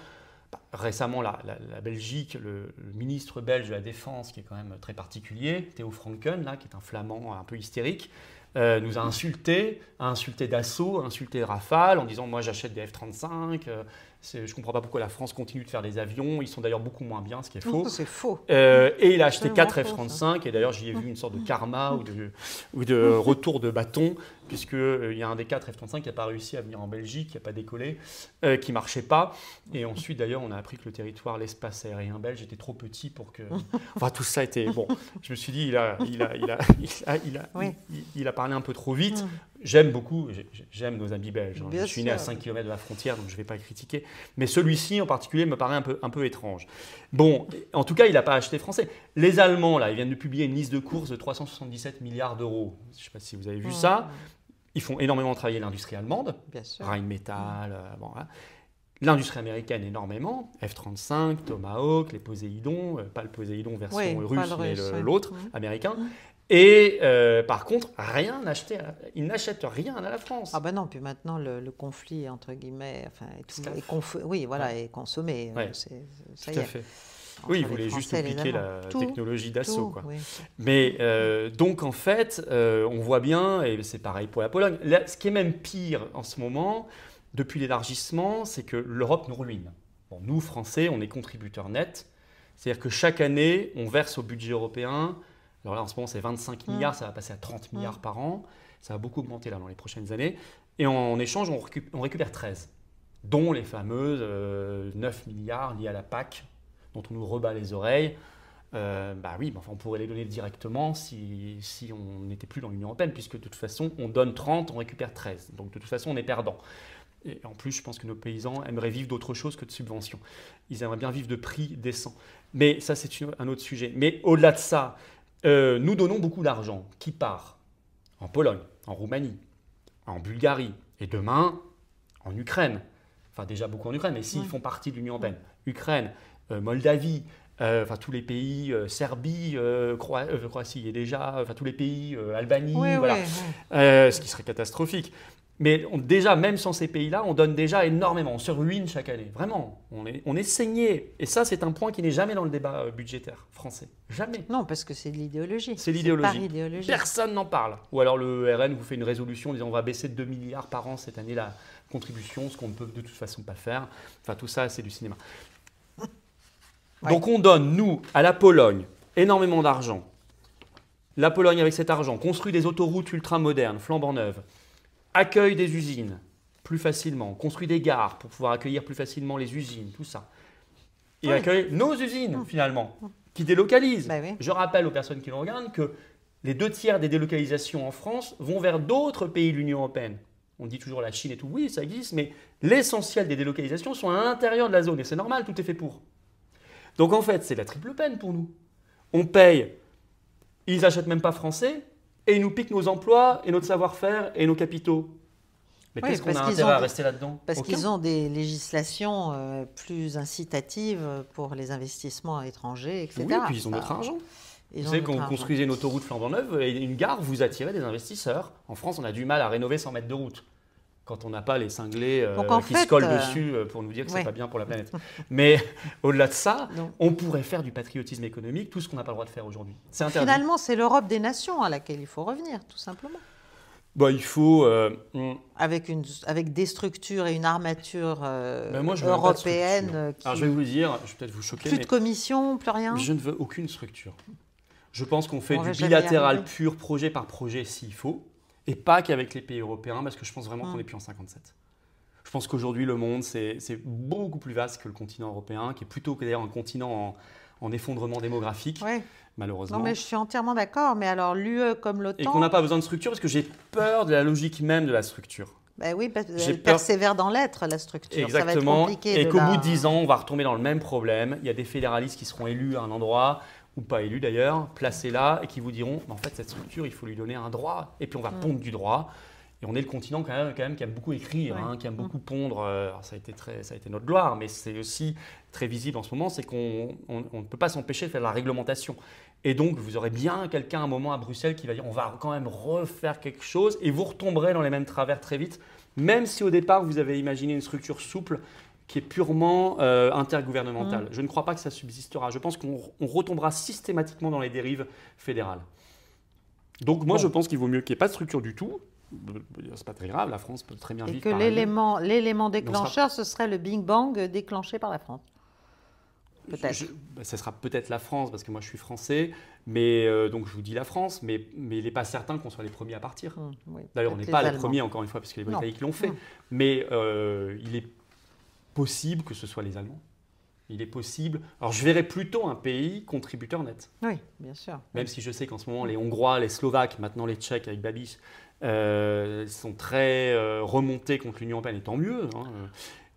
[SPEAKER 2] récemment, la Belgique, le ministre belge de la Défense, qui est quand même très particulier, Theo Franken, là, qui est un flamand un peu hystérique, nous a insulté Dassault, insulté Rafale en disant « moi j'achète des F-35 je ne comprends pas pourquoi la France continue de faire des avions, ils sont d'ailleurs beaucoup moins bien, ce qui est faux. »
[SPEAKER 1] C'est faux.
[SPEAKER 2] Et il a acheté 4 F-35 et d'ailleurs j'y ai vu une sorte de karma ou de retour de bâton, puisqu'il y a un des 4 F-35 qui n'a pas réussi à venir en Belgique, qui n'a pas décollé, qui ne marchait pas. Et ensuite d'ailleurs on a appris que le territoire, l'espace aérien belge était trop petit pour que... Enfin tout ça était... Bon, je me suis dit, il a parlé un peu trop vite. J'aime beaucoup, j'aime nos amis belges. Je suis né à 5 km de la frontière, donc je ne vais pas critiquer. Mais celui-ci en particulier me paraît un peu étrange. Bon, en tout cas, il n'a pas acheté français. Les Allemands, là, ils viennent de publier une liste de courses de 377 milliards d'euros. Je ne sais pas si vous avez vu ça. Ils font énormément travailler l'industrie allemande, Rheinmetall, bon, voilà. L'industrie américaine énormément, F-35, Tomahawk, les Poséidon, pas le Poséidon version russe, mais l'autre, américain. Et par contre, ils n'achètent rien à la France.
[SPEAKER 1] Ah ben non, puis maintenant le conflit entre guillemets, enfin, est consommé.
[SPEAKER 2] Ouais, ça y est. Fait. Oui, ils voulaient juste piquer la technologie d'assaut, quoi.
[SPEAKER 1] Oui.
[SPEAKER 2] Mais donc en fait, on voit bien, et c'est pareil pour la Pologne. Là, ce qui est même pire en ce moment, depuis l'élargissement, c'est que l'Europe nous ruine. Bon, nous, Français, on est contributeurs nets, c'est-à-dire que chaque année, on verse au budget européen. Alors là, en ce moment, c'est 25 milliards, ça va passer à 30 milliards par an. Ça va beaucoup augmenter là, dans les prochaines années. Et en échange, on récupère 13, dont les fameuses 9 milliards liés à la PAC, dont on nous rebat les oreilles. On pourrait les donner directement si on n'était plus dans l'Union européenne, puisque de toute façon, on donne 30, on récupère 13. Donc de toute façon, on est perdant. Et en plus, je pense que nos paysans aimeraient vivre d'autre chose que de subventions. Ils aimeraient bien vivre de prix décents. Mais ça, c'est un autre sujet. Mais au-delà de ça, nous donnons beaucoup d'argent qui part en Pologne, en Roumanie, en Bulgarie et demain en Ukraine. Enfin déjà beaucoup en Ukraine, mais s'ils font partie de l'Union européenne. Ukraine, Moldavie, tous les pays, Serbie, Croatie y est déjà, tous les pays, Albanie, ce qui serait catastrophique. Mais déjà, même sans ces pays-là, on donne déjà énormément. On se ruine chaque année. Vraiment, on est saigné. Et ça, c'est un point qui n'est jamais dans le débat budgétaire français. Jamais.
[SPEAKER 1] Non, parce que c'est de l'idéologie.
[SPEAKER 2] C'est l'idéologie. Personne n'en parle. Ou alors le RN vous fait une résolution disant on va baisser de 2 milliards par an cette année la contribution, ce qu'on ne peut de toute façon pas faire. Enfin, tout ça, c'est du cinéma. Donc on donne, nous, à la Pologne, énormément d'argent. La Pologne, avec cet argent, construit des autoroutes ultra-modernes, flambant neuves, accueille des usines plus facilement, construit des gares pour pouvoir accueillir plus facilement les usines, tout ça. Et accueille nos usines, finalement, qui délocalisent. Je rappelle aux personnes qui nous regardent que les 2/3 des délocalisations en France vont vers d'autres pays de l'Union européenne. On dit toujours la Chine et tout, oui, ça existe, mais l'essentiel des délocalisations sont à l'intérieur de la zone. Et c'est normal, tout est fait pour. Donc en fait, c'est la triple peine pour nous. On paye, ils n'achètent même pas français, et ils nous piquent nos emplois et notre savoir-faire et nos capitaux. Mais qu'est-ce qu'on a intérêt à rester là-dedans?
[SPEAKER 1] Parce qu'ils ont des législations plus incitatives pour les investissements étrangers, etc.
[SPEAKER 2] Oui, et puis ils ont notre argent. Vous savez, quand vous construisez une autoroute flambant neuve et une gare, vous attirez des investisseurs. En France, on a du mal à rénover 100 mètres de route. Quand on n'a pas les cinglés qui se collent dessus pour nous dire que ce n'est pas bien pour la planète. Mais au-delà de ça, on pourrait faire du patriotisme économique, tout ce qu'on n'a pas le droit de faire aujourd'hui. C'est interdit.
[SPEAKER 1] Finalement, c'est l'Europe des nations à laquelle il faut revenir, tout simplement.
[SPEAKER 2] Il faut...
[SPEAKER 1] Avec des structures et une armature européenne.
[SPEAKER 2] Alors je vais vous dire, je vais peut-être vous choquer.
[SPEAKER 1] Plus de commission, plus rien.
[SPEAKER 2] Je ne veux aucune structure. Je pense qu'on fait du bilatéral pur, projet par projet, s'il faut. Et pas qu'avec les pays européens, parce que je pense vraiment qu'on n'est plus en 57. Je pense qu'aujourd'hui, le monde, c'est beaucoup plus vaste que le continent européen, qui est plutôt d'ailleurs un continent en effondrement démographique, malheureusement.
[SPEAKER 1] Non, mais je suis entièrement d'accord. Mais alors, l'UE comme l'OTAN...
[SPEAKER 2] Et qu'on n'a pas besoin de structure, parce que j'ai peur de la logique même de la structure.
[SPEAKER 1] Oui, parce qu'elle persévère dans l'être, la structure.
[SPEAKER 2] Exactement.
[SPEAKER 1] Ça va être compliqué.
[SPEAKER 2] Et qu'au bout de 10 ans, on va retomber dans le même problème. Il y a des fédéralistes qui seront élus à un endroit, ou pas élus d'ailleurs, placés là, et qui vous diront, en fait, cette structure, il faut lui donner un droit, et puis on va pondre du droit. Et on est le continent quand même qui aime beaucoup écrire, qui aime beaucoup pondre. Alors ça a été notre gloire, mais c'est aussi très visible en ce moment, c'est qu'on ne peut pas s'empêcher de faire de la réglementation. Et donc, vous aurez bien quelqu'un à un moment à Bruxelles qui va dire on va quand même refaire quelque chose et vous retomberez dans les mêmes travers très vite, même si au départ, vous avez imaginé une structure souple qui est purement intergouvernementale. Je ne crois pas que ça subsistera. Je pense qu'on retombera systématiquement dans les dérives fédérales. Donc moi, je pense qu'il vaut mieux qu'il n'y ait pas de structure du tout. C'est pas très grave, la France peut très bien vivre.
[SPEAKER 1] Et que l'élément déclencheur, ce serait le Big Bang déclenché par la France. Peut-être.
[SPEAKER 2] Ça sera peut-être la France, parce que moi je suis français, mais donc je vous dis la France, mais il n'est pas certain qu'on soit les premiers à partir.
[SPEAKER 1] Oui,
[SPEAKER 2] d'ailleurs, on n'est pas les premiers, encore une fois, parce que les Britanniques l'ont fait. Mais il est possible que ce soit les Allemands. Il est possible. Alors, je verrais plutôt un pays contributeur net.
[SPEAKER 1] Oui, bien sûr.
[SPEAKER 2] Même si je sais qu'en ce moment, les Hongrois, les Slovaques, maintenant les Tchèques avec Babiš, sont très remontés contre l'Union européenne, et tant mieux.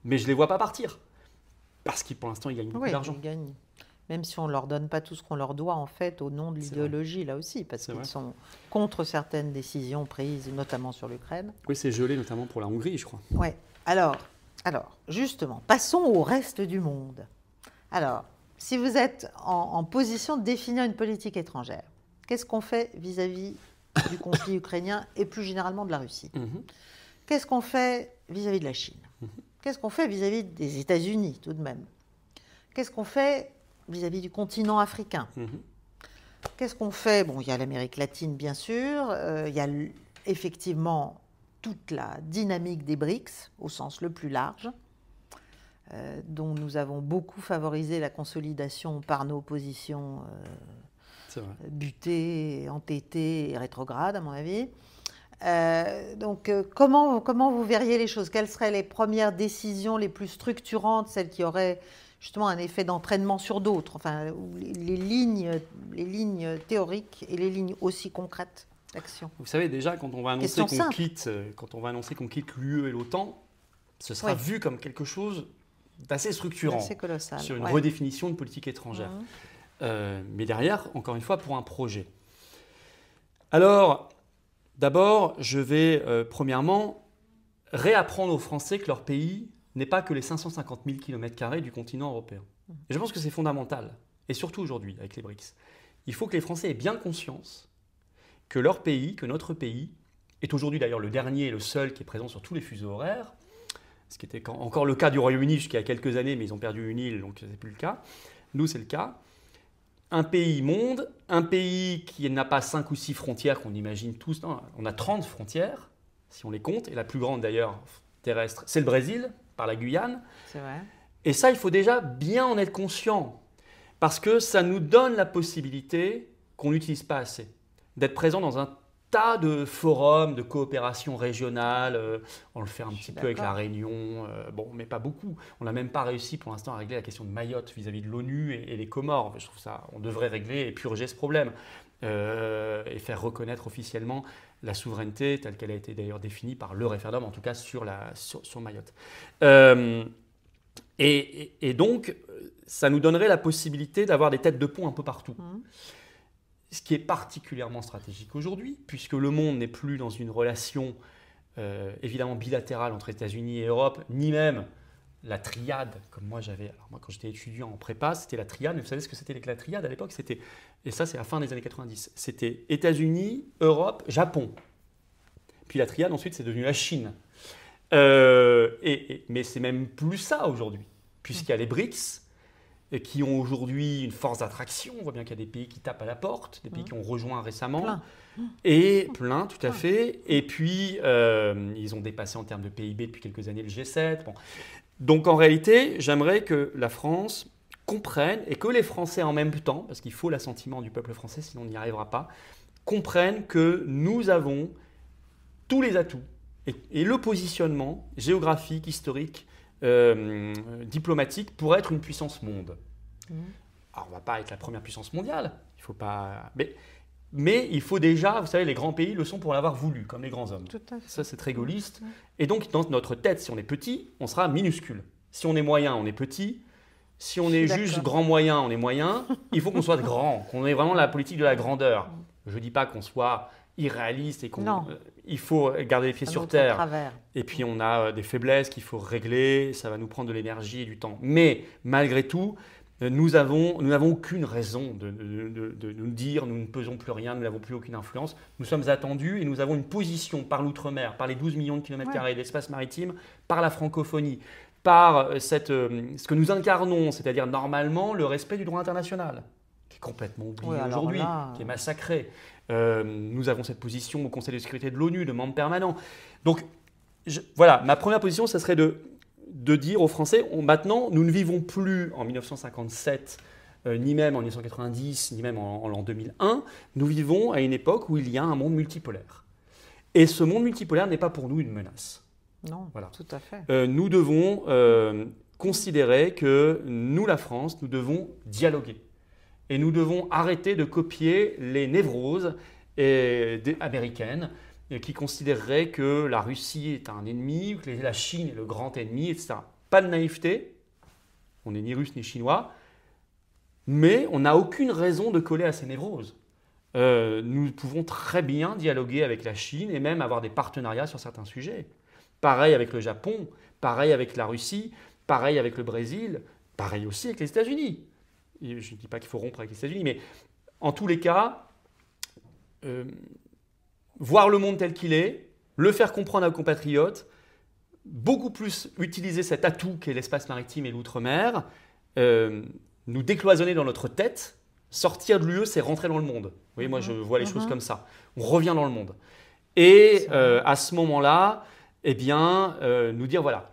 [SPEAKER 2] Mais je ne les vois pas partir. Parce que pour l'instant, ils gagnent beaucoup d'argent.
[SPEAKER 1] Ils gagnent. Même si on ne leur donne pas tout ce qu'on leur doit, en fait, au nom de l'idéologie, là aussi, parce qu'ils sont contre certaines décisions prises, notamment sur l'Ukraine.
[SPEAKER 2] Oui, c'est gelé, notamment pour la Hongrie, je crois.
[SPEAKER 1] Oui. Alors, justement, passons au reste du monde. Alors, si vous êtes en position de définir une politique étrangère, qu'est-ce qu'on fait vis-à-vis du conflit ukrainien et plus généralement de la Russie? Qu'est-ce qu'on fait vis-à-vis de la Chine? Qu'est-ce qu'on fait vis-à-vis des États-Unis, tout de même? Qu'est-ce qu'on fait vis-à-vis du continent africain? Qu'est-ce qu'on fait? Bon, il y a l'Amérique latine, bien sûr. Il y a effectivement toute la dynamique des BRICS, au sens le plus large, dont nous avons beaucoup favorisé la consolidation par nos positions butées, entêtées et rétrogrades, à mon avis. Donc, comment vous verriez les choses? Quelles seraient les premières décisions les plus structurantes, celles qui auraient justement un effet d'entraînement sur d'autres, enfin, les lignes théoriques et les lignes aussi concrètes d'action?
[SPEAKER 2] Vous savez, déjà, quand on va annoncer qu'on quitte l'UE et l'OTAN, ce sera vu comme quelque chose d'assez structurant,
[SPEAKER 1] colossal,
[SPEAKER 2] sur une redéfinition de politique étrangère. Mais derrière, encore une fois, pour un projet. Alors, d'abord, je vais premièrement réapprendre aux Français que leur pays n'est pas que les 550 000 km² du continent européen. Et je pense que c'est fondamental, et surtout aujourd'hui avec les BRICS. Il faut que les Français aient bien conscience que leur pays, que notre pays, est aujourd'hui d'ailleurs le dernier et le seul qui est présent sur tous les fuseaux horaires, ce qui était encore le cas du Royaume-Uni jusqu'il y a quelques années, mais ils ont perdu une île, donc ce n'est plus le cas. Nous, c'est le cas. Un pays monde, un pays qui n'a pas 5 ou 6 frontières qu'on imagine tous. Non, on a 30 frontières, si on les compte, et la plus grande d'ailleurs terrestre, c'est le Brésil, par la Guyane.
[SPEAKER 1] C'est vrai.
[SPEAKER 2] Et ça, il faut déjà bien en être conscient, parce que ça nous donne la possibilité qu'on n'utilise pas assez, d'être présent dans un tas de forums de coopération régionale. On le fait un petit peu avec la Réunion, bon, mais pas beaucoup. On n'a même pas réussi pour l'instant à régler la question de Mayotte vis-à-vis de l'ONU et les Comores. Je trouve ça, on devrait régler et purger ce problème et faire reconnaître officiellement la souveraineté telle qu'elle a été d'ailleurs définie par le référendum, en tout cas sur Mayotte. Et donc, ça nous donnerait la possibilité d'avoir des têtes de pont un peu partout. Ce qui est particulièrement stratégique aujourd'hui, puisque le monde n'est plus dans une relation évidemment bilatérale entre États-Unis et Europe, ni même la triade, comme moi j'avais. Alors moi, quand j'étais étudiant en prépa, c'était la triade, mais vous savez ce que c'était que la triade à l'époque? Et ça, c'est à la fin des années 90. C'était États-Unis, Europe, Japon. Puis la triade, ensuite, c'est devenu la Chine. Mais c'est même plus ça aujourd'hui, puisqu'il y a les BRICS, qui ont aujourd'hui une force d'attraction. On voit bien qu'il y a des pays qui tapent à la porte, des pays qui ont rejoint récemment. Plein, tout à fait. Et puis, ils ont dépassé en termes de PIB depuis quelques années le G7. Bon. Donc, en réalité, j'aimerais que la France comprenne, et que les Français en même temps, parce qu'il faut l'assentiment du peuple français, sinon on n'y arrivera pas, comprennent que nous avons tous les atouts et le positionnement géographique, historique, diplomatique pour être une puissance monde. Alors, on ne va pas être la première puissance mondiale, il faut pas... mais il faut déjà, vous savez, les grands pays le sont pour l'avoir voulu, comme les grands hommes. Ça, c'est très gaulliste. Et donc, dans notre tête, si on est petit, on sera minuscule. Si on est moyen, on est petit. Si on est juste grand moyen, on est moyen. Il faut qu'on soit grand, qu'on ait vraiment la politique de la grandeur. Je ne dis pas qu'on soit irréaliste et il faut garder les pieds sur terre. Et puis on a des faiblesses qu'il faut régler, ça va nous prendre de l'énergie et du temps. Mais malgré tout, nous n'avons aucune raison de nous dire nous ne pesons plus rien, nous n'avons plus aucune influence. Nous sommes attendus et nous avons une position par l'outre-mer, par les 12 millions de kilomètres carrés d'espace maritime, par la francophonie, par ce que nous incarnons, c'est-à-dire normalement le respect du droit international, qui est complètement oublié aujourd'hui, qui est massacré. Nous avons cette position au Conseil de sécurité de l'ONU, de membre permanent. Donc voilà, ma première position, ça serait de dire aux Français, maintenant, nous ne vivons plus en 1957, ni même en 1990, ni même en l'an 2001. Nous vivons à une époque où il y a un monde multipolaire. Et ce monde multipolaire n'est pas pour nous une menace.
[SPEAKER 1] Non, voilà. Tout à fait.
[SPEAKER 2] Nous devons considérer que nous, la France, nous devons dialoguer. Et nous devons arrêter de copier les névroses américaines qui considéreraient que la Russie est un ennemi, que la Chine est le grand ennemi, etc. Pas de naïveté, on n'est ni russe ni chinois, mais on n'a aucune raison de coller à ces névroses. Nous pouvons très bien dialoguer avec la Chine et même avoir des partenariats sur certains sujets. Pareil avec le Japon, pareil avec la Russie, pareil avec le Brésil, pareil aussi avec les États-Unis. Je ne dis pas qu'il faut rompre avec les États-Unis, mais en tous les cas, voir le monde tel qu'il est, le faire comprendre à nos compatriotes, beaucoup plus utiliser cet atout qu'est l'espace maritime et l'outre-mer, nous décloisonner dans notre tête, sortir de l'UE, c'est rentrer dans le monde. Vous voyez, moi je vois les choses comme ça. On revient dans le monde. Et à ce moment-là, eh bien, nous dire voilà,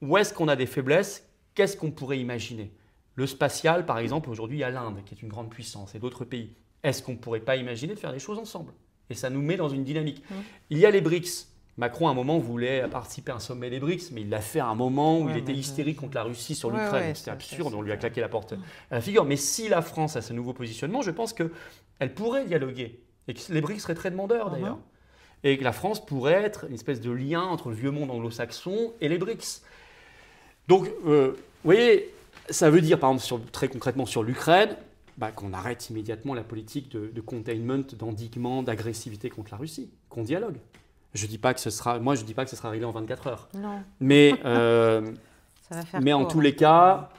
[SPEAKER 2] où est-ce qu'on a des faiblesses, qu'est-ce qu'on pourrait imaginer? Le spatial, par exemple, aujourd'hui, il y a l'Inde qui est une grande puissance et d'autres pays. Est-ce qu'on ne pourrait pas imaginer de faire des choses ensemble? Et ça nous met dans une dynamique. Il y a les BRICS. Macron, à un moment, voulait participer à un sommet des BRICS, mais il l'a fait à un moment où il était hystérique contre la Russie sur l'Ukraine. C'était absurde, on lui a claqué la porte à la figure. Mais si la France a ce nouveau positionnement, je pense qu'elle pourrait dialoguer. Et que les BRICS seraient très demandeurs, d'ailleurs. Et que la France pourrait être une espèce de lien entre le vieux monde anglo-saxon et les BRICS. Donc, vous voyez, ça veut dire, par exemple, très concrètement sur l'Ukraine, qu'on arrête immédiatement la politique de containment, d'endiguement, d'agressivité contre la Russie, qu'on dialogue. Je dis pas que ce sera réglé en 24 heures.
[SPEAKER 1] Non.
[SPEAKER 2] Mais,
[SPEAKER 1] mais
[SPEAKER 2] en tous les cas,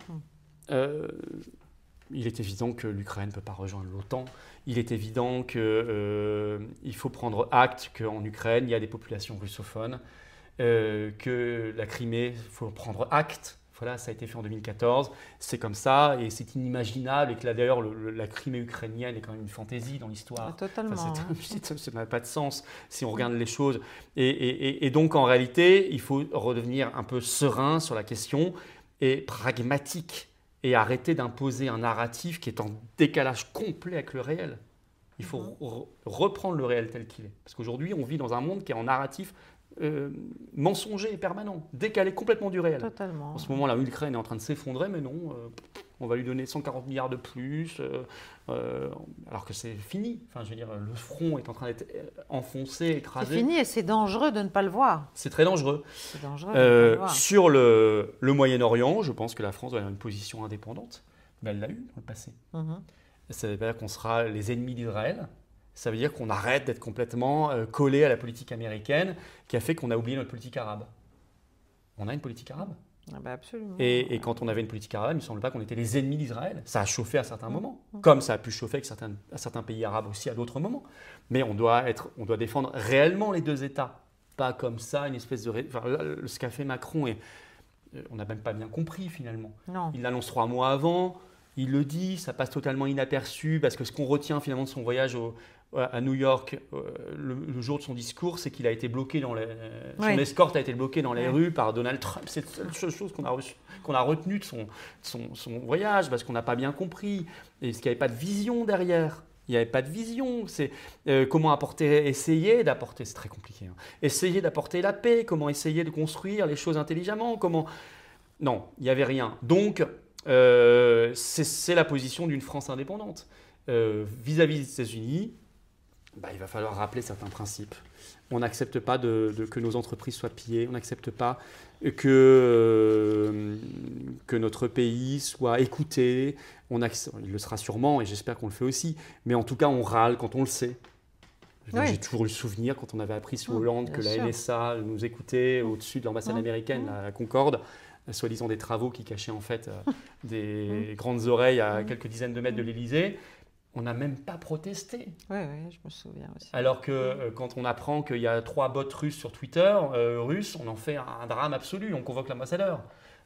[SPEAKER 2] il est évident que l'Ukraine ne peut pas rejoindre l'OTAN. Il est évident qu'il faut prendre acte qu'en Ukraine, il y a des populations russophones, que la Crimée, il faut prendre acte. Voilà, ça a été fait en 2014, c'est comme ça et c'est inimaginable. Et que là d'ailleurs, la Crimée ukrainienne est quand même une fantaisie dans l'histoire.
[SPEAKER 1] Totalement.
[SPEAKER 2] Ça n'a pas de sens si on regarde les choses. Et donc en réalité, il faut redevenir un peu serein sur la question et pragmatique et arrêter d'imposer un narratif qui est en décalage complet avec le réel. Il faut reprendre le réel tel qu'il est. Parce qu'aujourd'hui, on vit dans un monde qui est en narratif mensonger et permanent, décalé complètement du réel.
[SPEAKER 1] Totalement.
[SPEAKER 2] En ce moment, l'Ukraine est en train de s'effondrer, mais non, on va lui donner 140 milliards de plus, alors que c'est fini. Enfin, je veux dire, le front est en train d'être enfoncé, écrasé.
[SPEAKER 1] C'est fini et c'est dangereux de ne pas le voir.
[SPEAKER 2] C'est très dangereux.
[SPEAKER 1] C'est dangereux de ne pas le voir.
[SPEAKER 2] Sur le Moyen-Orient, je pense que la France doit avoir une position indépendante, mais elle l'a eu dans le passé. Ça veut dire qu'on sera les ennemis d'Israël. Ça veut dire qu'on arrête d'être complètement collé à la politique américaine qui a fait qu'on a oublié notre politique arabe. On a une politique arabe.
[SPEAKER 1] Absolument.
[SPEAKER 2] Et quand on avait une politique arabe, il ne me semble pas qu'on était les ennemis d'Israël. Ça a chauffé à certains moments, comme ça a pu chauffer avec à certains pays arabes aussi à d'autres moments. Mais on doit défendre réellement les deux États. Pas comme ça, une espèce de... ce qu'a fait Macron, on n'a même pas bien compris finalement.
[SPEAKER 1] Non.
[SPEAKER 2] Il l'annonce 3 mois avant, il le dit, ça passe totalement inaperçu, parce que ce qu'on retient finalement de son voyage à New York le jour de son discours, c'est qu'il a été bloqué son escorte a été bloquée dans les rues par Donald Trump. C'est la seule chose qu'on a retenue de son voyage, parce qu'on n'a pas bien compris. Et parce qu'il n'y avait pas de vision derrière. Il n'y avait pas de vision. C'est comment essayer d'apporter, c'est très compliqué, essayer d'apporter la paix, comment essayer de construire les choses intelligemment, Non, il n'y avait rien. Donc, c'est la position d'une France indépendante. Vis-à-vis des États-Unis, il va falloir rappeler certains principes. On n'accepte pas que nos entreprises soient pillées, on n'accepte pas que notre pays soit écouté. Il le sera sûrement, et j'espère qu'on le fait aussi, mais en tout cas, on râle quand on le sait. J'ai toujours eu le souvenir, quand on avait appris sur Hollande, que la NSA nous écoutait au-dessus de l'ambassade américaine, la Concorde, soi-disant des travaux qui cachaient en fait des grandes oreilles à quelques dizaines de mètres de l'Élysée. On n'a même pas protesté.
[SPEAKER 1] Oui, je me souviens aussi.
[SPEAKER 2] Alors que quand on apprend qu'il y a 3 bots russes sur Twitter, on en fait un drame absolu, on convoque l'ambassadeur.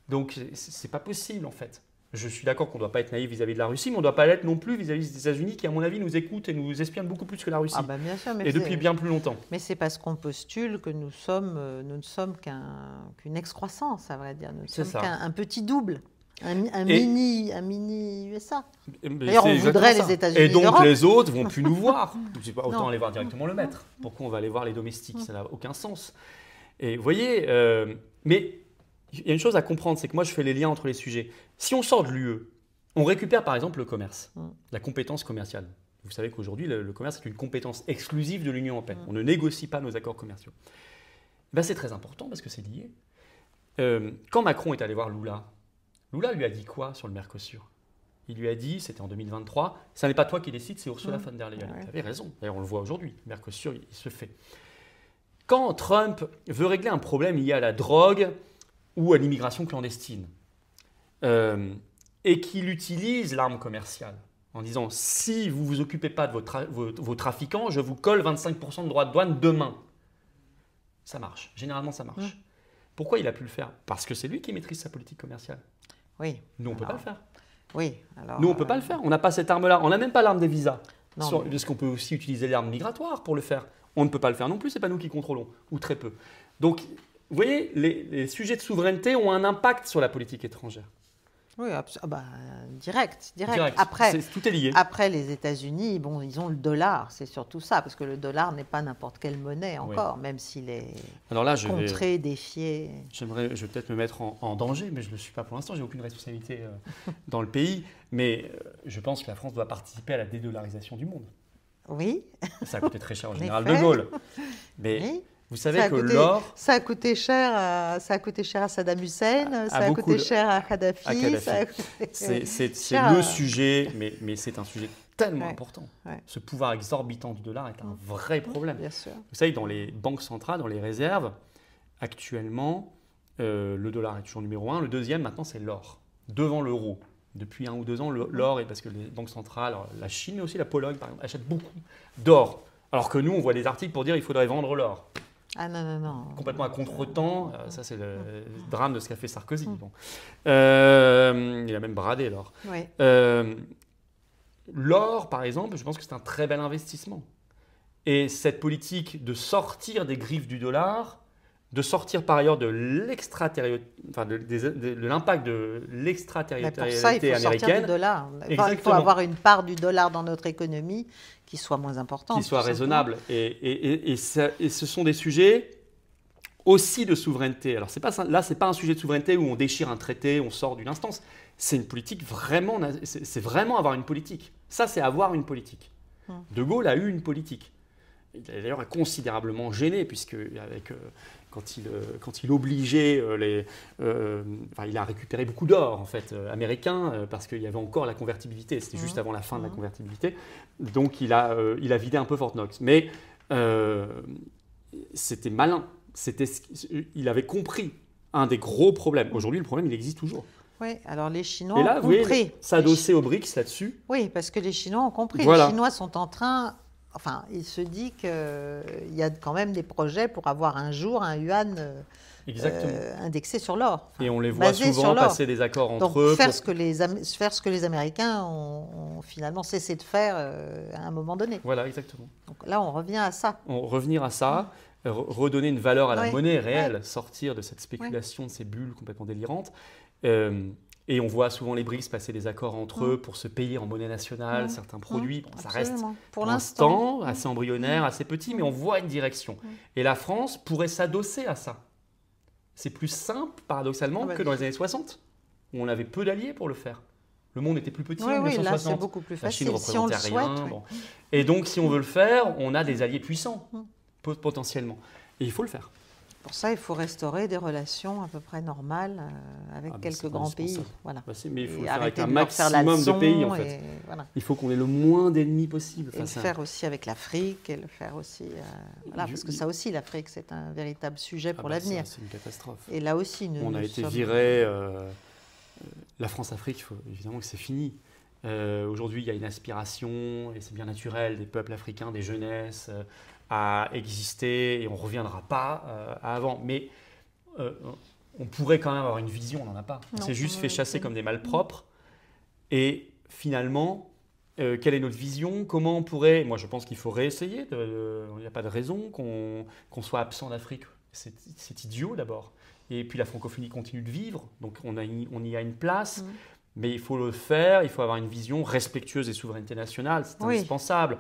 [SPEAKER 2] Donc c'est pas possible en fait. Je suis d'accord qu'on ne doit pas être naïf vis-à-vis de la Russie, mais on ne doit pas l'être non plus vis-à-vis des États-Unis qui, à mon avis, nous écoutent et nous espionnent beaucoup plus que la Russie.
[SPEAKER 1] Bien sûr, mais
[SPEAKER 2] et depuis bien plus longtemps.
[SPEAKER 1] Mais c'est parce qu'on postule que nous ne sommes qu'une excroissance, à vrai dire. Nous ne sommes qu'un petit double, un mini USA. D'ailleurs, on voudrait les États-Unis.
[SPEAKER 2] Et donc les autres ne vont plus nous voir. Autant aller voir directement le maître. Pourquoi on va aller voir les domestiques? Ça n'a aucun sens. Et vous voyez, mais il y a une chose à comprendre, c'est que moi je fais les liens entre les sujets. Si on sort de l'UE, on récupère par exemple le commerce, la compétence commerciale. Vous savez qu'aujourd'hui, le commerce est une compétence exclusive de l'Union européenne. On ne négocie pas nos accords commerciaux. C'est très important parce que c'est lié. Quand Macron est allé voir Lula lui a dit quoi sur le Mercosur? Il lui a dit, c'était en 2023, ça n'est pas toi qui décides, c'est Ursula von der Leyen. Tu avais raison. D'ailleurs, on le voit aujourd'hui. Le Mercosur, il se fait. Quand Trump veut régler un problème lié à la drogue ou à l'immigration clandestine, et qu'il utilise l'arme commerciale en disant « si vous ne vous occupez pas de vos trafiquants, je vous colle 25% de droits de douane demain ». Ça marche. Généralement, ça marche. Pourquoi il a pu le faire? Parce que c'est lui qui maîtrise sa politique commerciale.
[SPEAKER 1] Oui.
[SPEAKER 2] Nous, on ne peut pas le faire.
[SPEAKER 1] Oui. Alors,
[SPEAKER 2] nous, on ne peut pas le faire. On n'a pas cette arme-là. On n'a même pas l'arme des visas. Parce qu'on peut aussi utiliser l'arme migratoire pour le faire. On ne peut pas le faire non plus. Ce n'est pas nous qui contrôlons, ou très peu. Donc, vous voyez, les sujets de souveraineté ont un impact sur la politique étrangère.
[SPEAKER 1] Oui, direct. Après,
[SPEAKER 2] tout est lié.
[SPEAKER 1] Après, les États-Unis, ils ont le dollar, c'est surtout ça, parce que le dollar n'est pas n'importe quelle monnaie encore, même s'il est contré, défié.
[SPEAKER 2] Je vais peut-être me mettre en danger, mais je ne le suis pas pour l'instant, je n'ai aucune responsabilité dans le pays, mais je pense que la France doit participer à la dédollarisation du monde.
[SPEAKER 1] Oui.
[SPEAKER 2] Ça a coûté très cher au général de Gaulle. Mais oui. Vous savez que l'or...
[SPEAKER 1] Ça a coûté cher à Saddam Hussein, ça a coûté cher à Kadhafi.
[SPEAKER 2] C'est le sujet, mais c'est un sujet tellement important. Ce pouvoir exorbitant du dollar est un vrai problème.
[SPEAKER 1] Bien sûr.
[SPEAKER 2] Vous savez, dans les banques centrales, dans les réserves, actuellement, le dollar est toujours numéro 1. Le deuxième, maintenant, c'est l'or, devant l'euro. Depuis 1 ou 2 ans, l'or, parce que les banques centrales, la Chine, mais aussi la Pologne, par exemple, achètent beaucoup d'or. Alors que nous, on voit des articles pour dire qu'il faudrait vendre l'or.
[SPEAKER 1] Ah non.
[SPEAKER 2] Complètement à contre-temps. Ça, c'est le drame de ce qu'a fait Sarkozy. Bon. Il a même bradé l'or.
[SPEAKER 1] Oui.
[SPEAKER 2] L'or, par exemple, je pense que c'est un très bel investissement. Et cette politique de sortir des griffes du dollar, de sortir par ailleurs de l'impact de l'extraterritorialité américaine.
[SPEAKER 1] Sortir du dollar. Il faut avoir une part du dollar dans notre économie qui soit moins importante.
[SPEAKER 2] Qui soit raisonnable. Et ce sont des sujets aussi de souveraineté. Alors, ce n'est pas un sujet de souveraineté où on déchire un traité, on sort d'une instance. C'est une politique vraiment... C'est vraiment avoir une politique. Ça, c'est avoir une politique. De Gaulle a eu une politique. Il a d'ailleurs considérablement gêné, puisque quand il obligeait il a récupéré beaucoup d'or en fait américain parce qu'il y avait encore la convertibilité. C'était juste avant la fin de la convertibilité. Donc il a vidé un peu Fort Knox. Mais c'était malin. Il avait compris un des gros problèmes. Aujourd'hui, le problème, il existe toujours.
[SPEAKER 1] Oui, alors les Chinois
[SPEAKER 2] ont compris.
[SPEAKER 1] Vous voyez,
[SPEAKER 2] s'adosser aux BRICS là-dessus.
[SPEAKER 1] Oui, parce que les Chinois ont compris.
[SPEAKER 2] Voilà.
[SPEAKER 1] Les Chinois sont en train... Enfin, il se dit qu'il y a quand même des projets pour avoir un jour un yuan indexé sur l'or.
[SPEAKER 2] Et on les voit souvent passer des accords entre eux.
[SPEAKER 1] Faire ce que les Américains ont finalement cessé de faire à un moment donné.
[SPEAKER 2] Voilà, exactement.
[SPEAKER 1] Donc là, on revient à ça.
[SPEAKER 2] Revenir à ça, redonner une valeur à la monnaie réelle, sortir de cette spéculation, de ces bulles complètement délirantes. Et on voit souvent les BRICS passer des accords entre eux pour se payer en monnaie nationale certains produits. Bon, ça reste pour l'instant assez embryonnaire, assez petit, mais on voit une direction. Et la France pourrait s'adosser à ça. C'est plus simple, paradoxalement, que dans les années 60, où on avait peu d'alliés pour le faire. Le monde était plus petit en 1960.
[SPEAKER 1] Là, c'est beaucoup plus facile.
[SPEAKER 2] La Chine représentait rien. Bon. Et donc, si on veut le faire, on a des alliés puissants, potentiellement. Et il faut le faire.
[SPEAKER 1] Pour ça, il faut restaurer des relations à peu près normales avec quelques grands pays. Voilà.
[SPEAKER 2] Mais il faut le faire avec un maximum de pays, en fait.
[SPEAKER 1] voilà.
[SPEAKER 2] Il faut qu'on ait le moins d'ennemis possible.
[SPEAKER 1] Et le faire aussi avec l'Afrique, et le faire aussi... voilà, parce que ça aussi, l'Afrique, c'est un véritable sujet pour l'avenir.
[SPEAKER 2] C'est une catastrophe.
[SPEAKER 1] Et là aussi,
[SPEAKER 2] on a été viré. La France-Afrique, évidemment que c'est fini. Aujourd'hui, il y a une aspiration, et c'est bien naturel, des peuples africains, des jeunesses, à exister, et on ne reviendra pas à avant. Mais on pourrait quand même avoir une vision, on n'en a pas. On s'est juste fait chasser comme des malpropres. Et finalement, quelle est notre vision? Comment on pourrait... Moi, je pense qu'il faut réessayer. Il n'y a pas de raison qu'on soit absent d'Afrique. C'est idiot d'abord. Et puis la francophonie continue de vivre, donc on y a une place. Mais il faut le faire, il faut avoir une vision respectueuse des souverainetés nationales, c'est indispensable.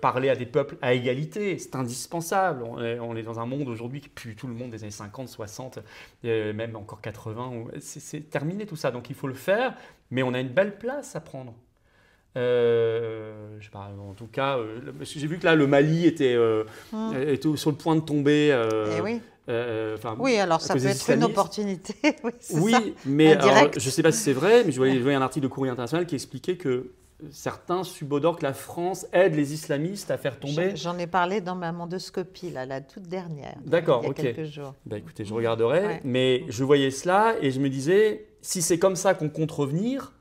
[SPEAKER 2] Parler à des peuples à égalité, c'est indispensable. On est dans un monde aujourd'hui qui pue tout le monde des années 50, 60, même encore 80. C'est terminé tout ça, donc il faut le faire, mais on a une belle place à prendre. Je sais pas, en tout cas, j'ai vu que là, le Mali était sur le point de tomber.
[SPEAKER 1] Oui, alors ça peut être une opportunité.
[SPEAKER 2] Oui, mais alors, je ne sais pas si c'est vrai, mais je voyais un article de Courrier International qui expliquait que certains subodorent que la France aide les islamistes à faire tomber.
[SPEAKER 1] J'en ai parlé dans ma mondoscopie, là, la toute dernière.
[SPEAKER 2] D'accord,
[SPEAKER 1] il y a quelques jours.
[SPEAKER 2] Bah, écoutez, je regarderai, mais je voyais cela et je me disais, si c'est comme ça qu'on compte revenir.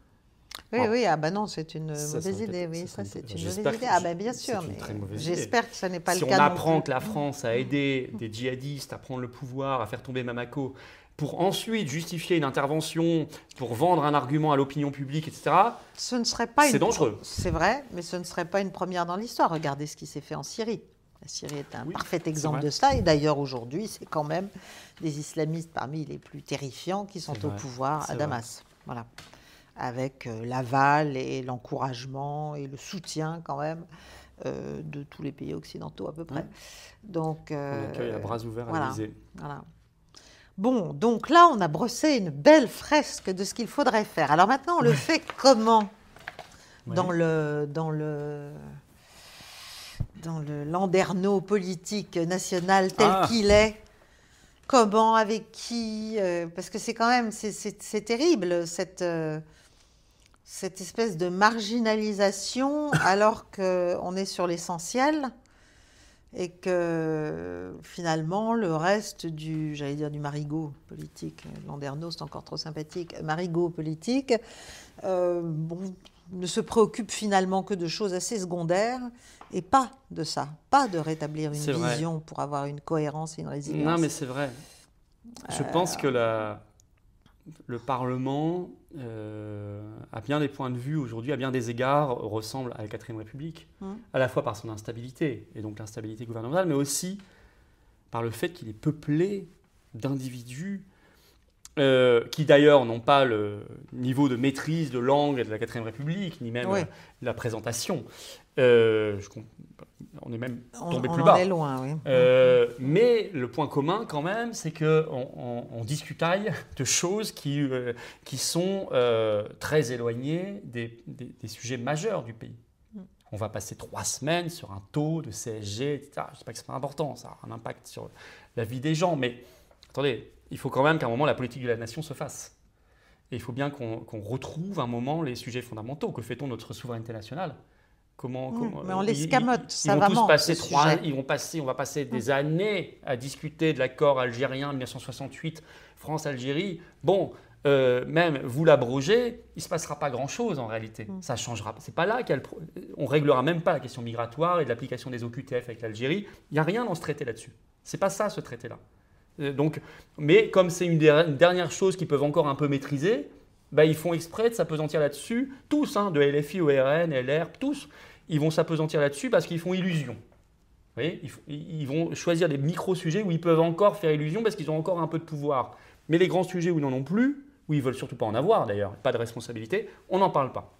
[SPEAKER 1] Oui, ah bah non, c'est une mauvaise idée. Oui, ça c'est une mauvaise idée. Ah bah bien sûr, mais j'espère que ce n'est pas le cas.
[SPEAKER 2] Si on apprend que la France a aidé des djihadistes à prendre le pouvoir, à faire tomber Bamako, pour ensuite justifier une intervention, pour vendre un argument à l'opinion publique, etc., c'est dangereux.
[SPEAKER 1] C'est vrai, mais ce ne serait pas une première dans l'histoire. Regardez ce qui s'est fait en Syrie. La Syrie est un parfait exemple de cela. Et d'ailleurs, aujourd'hui, c'est quand même des islamistes parmi les plus terrifiants qui sont au pouvoir à Damas. Voilà. Avec l'aval et l'encouragement et le soutien quand même de tous les pays occidentaux à peu près. Donc,
[SPEAKER 2] on accueille à bras ouverts à l'Élysée.
[SPEAKER 1] Voilà. Bon, donc là, on a brossé une belle fresque de ce qu'il faudrait faire. Alors maintenant, on le fait comment dans le landerneau politique national tel qu'il est? Comment, avec qui? Parce que c'est quand même, c'est terrible cette espèce de marginalisation alors qu'on est sur l'essentiel et que finalement le reste du marigot politique, Landerneau c'est encore trop sympathique, marigot politique, ne se préoccupe finalement que de choses assez secondaires et pas de ça, pas de rétablir une vision pour avoir une cohérence et une résilience.
[SPEAKER 2] Non mais c'est vrai. Je pense que le Parlement, à bien des points de vue aujourd'hui, à bien des égards, ressemble à la 4ème République, à la fois par son instabilité, et donc l'instabilité gouvernementale, mais aussi par le fait qu'il est peuplé d'individus qui d'ailleurs n'ont pas le niveau de maîtrise de langue de la 4ème République, ni même la présentation. On est même tombé plus bas.
[SPEAKER 1] On est loin, oui.
[SPEAKER 2] Mais le point commun, quand même, c'est qu'on discutaille de choses qui sont très éloignées des sujets majeurs du pays. On va passer 3 semaines sur un taux de CSG, etc. Je ne sais pas que ce n'est pas important, ça a un impact sur la vie des gens, mais attendez, il faut quand même qu'à un moment, la politique de la nation se fasse. Et il faut bien qu'on retrouve un moment les sujets fondamentaux. Que fait-on de notre souveraineté nationale?
[SPEAKER 1] Mais on l'escamote
[SPEAKER 2] savamment. On va passer des années à discuter de l'accord algérien 1968, France-Algérie. Bon, même vous l'abrogez, il ne se passera pas grand-chose en réalité. Ça changera. C'est pas là on réglera même pas la question migratoire et de l'application des OQTF avec l'Algérie. Il n'y a rien dans ce traité là-dessus. C'est pas ça, ce traité-là. Donc, mais comme c'est une dernière chose qu'ils peuvent encore un peu maîtriser, ils font exprès de s'apesantir là-dessus. Tous, de LFI au RN, LR, tous. Ils vont s'apesantir là-dessus parce qu'ils font illusion. Vous voyez, ils vont choisir des micro-sujets où ils peuvent encore faire illusion parce qu'ils ont encore un peu de pouvoir. Mais les grands sujets où ils n'en ont plus, où ils ne veulent surtout pas en avoir d'ailleurs, pas de responsabilité, on n'en parle pas.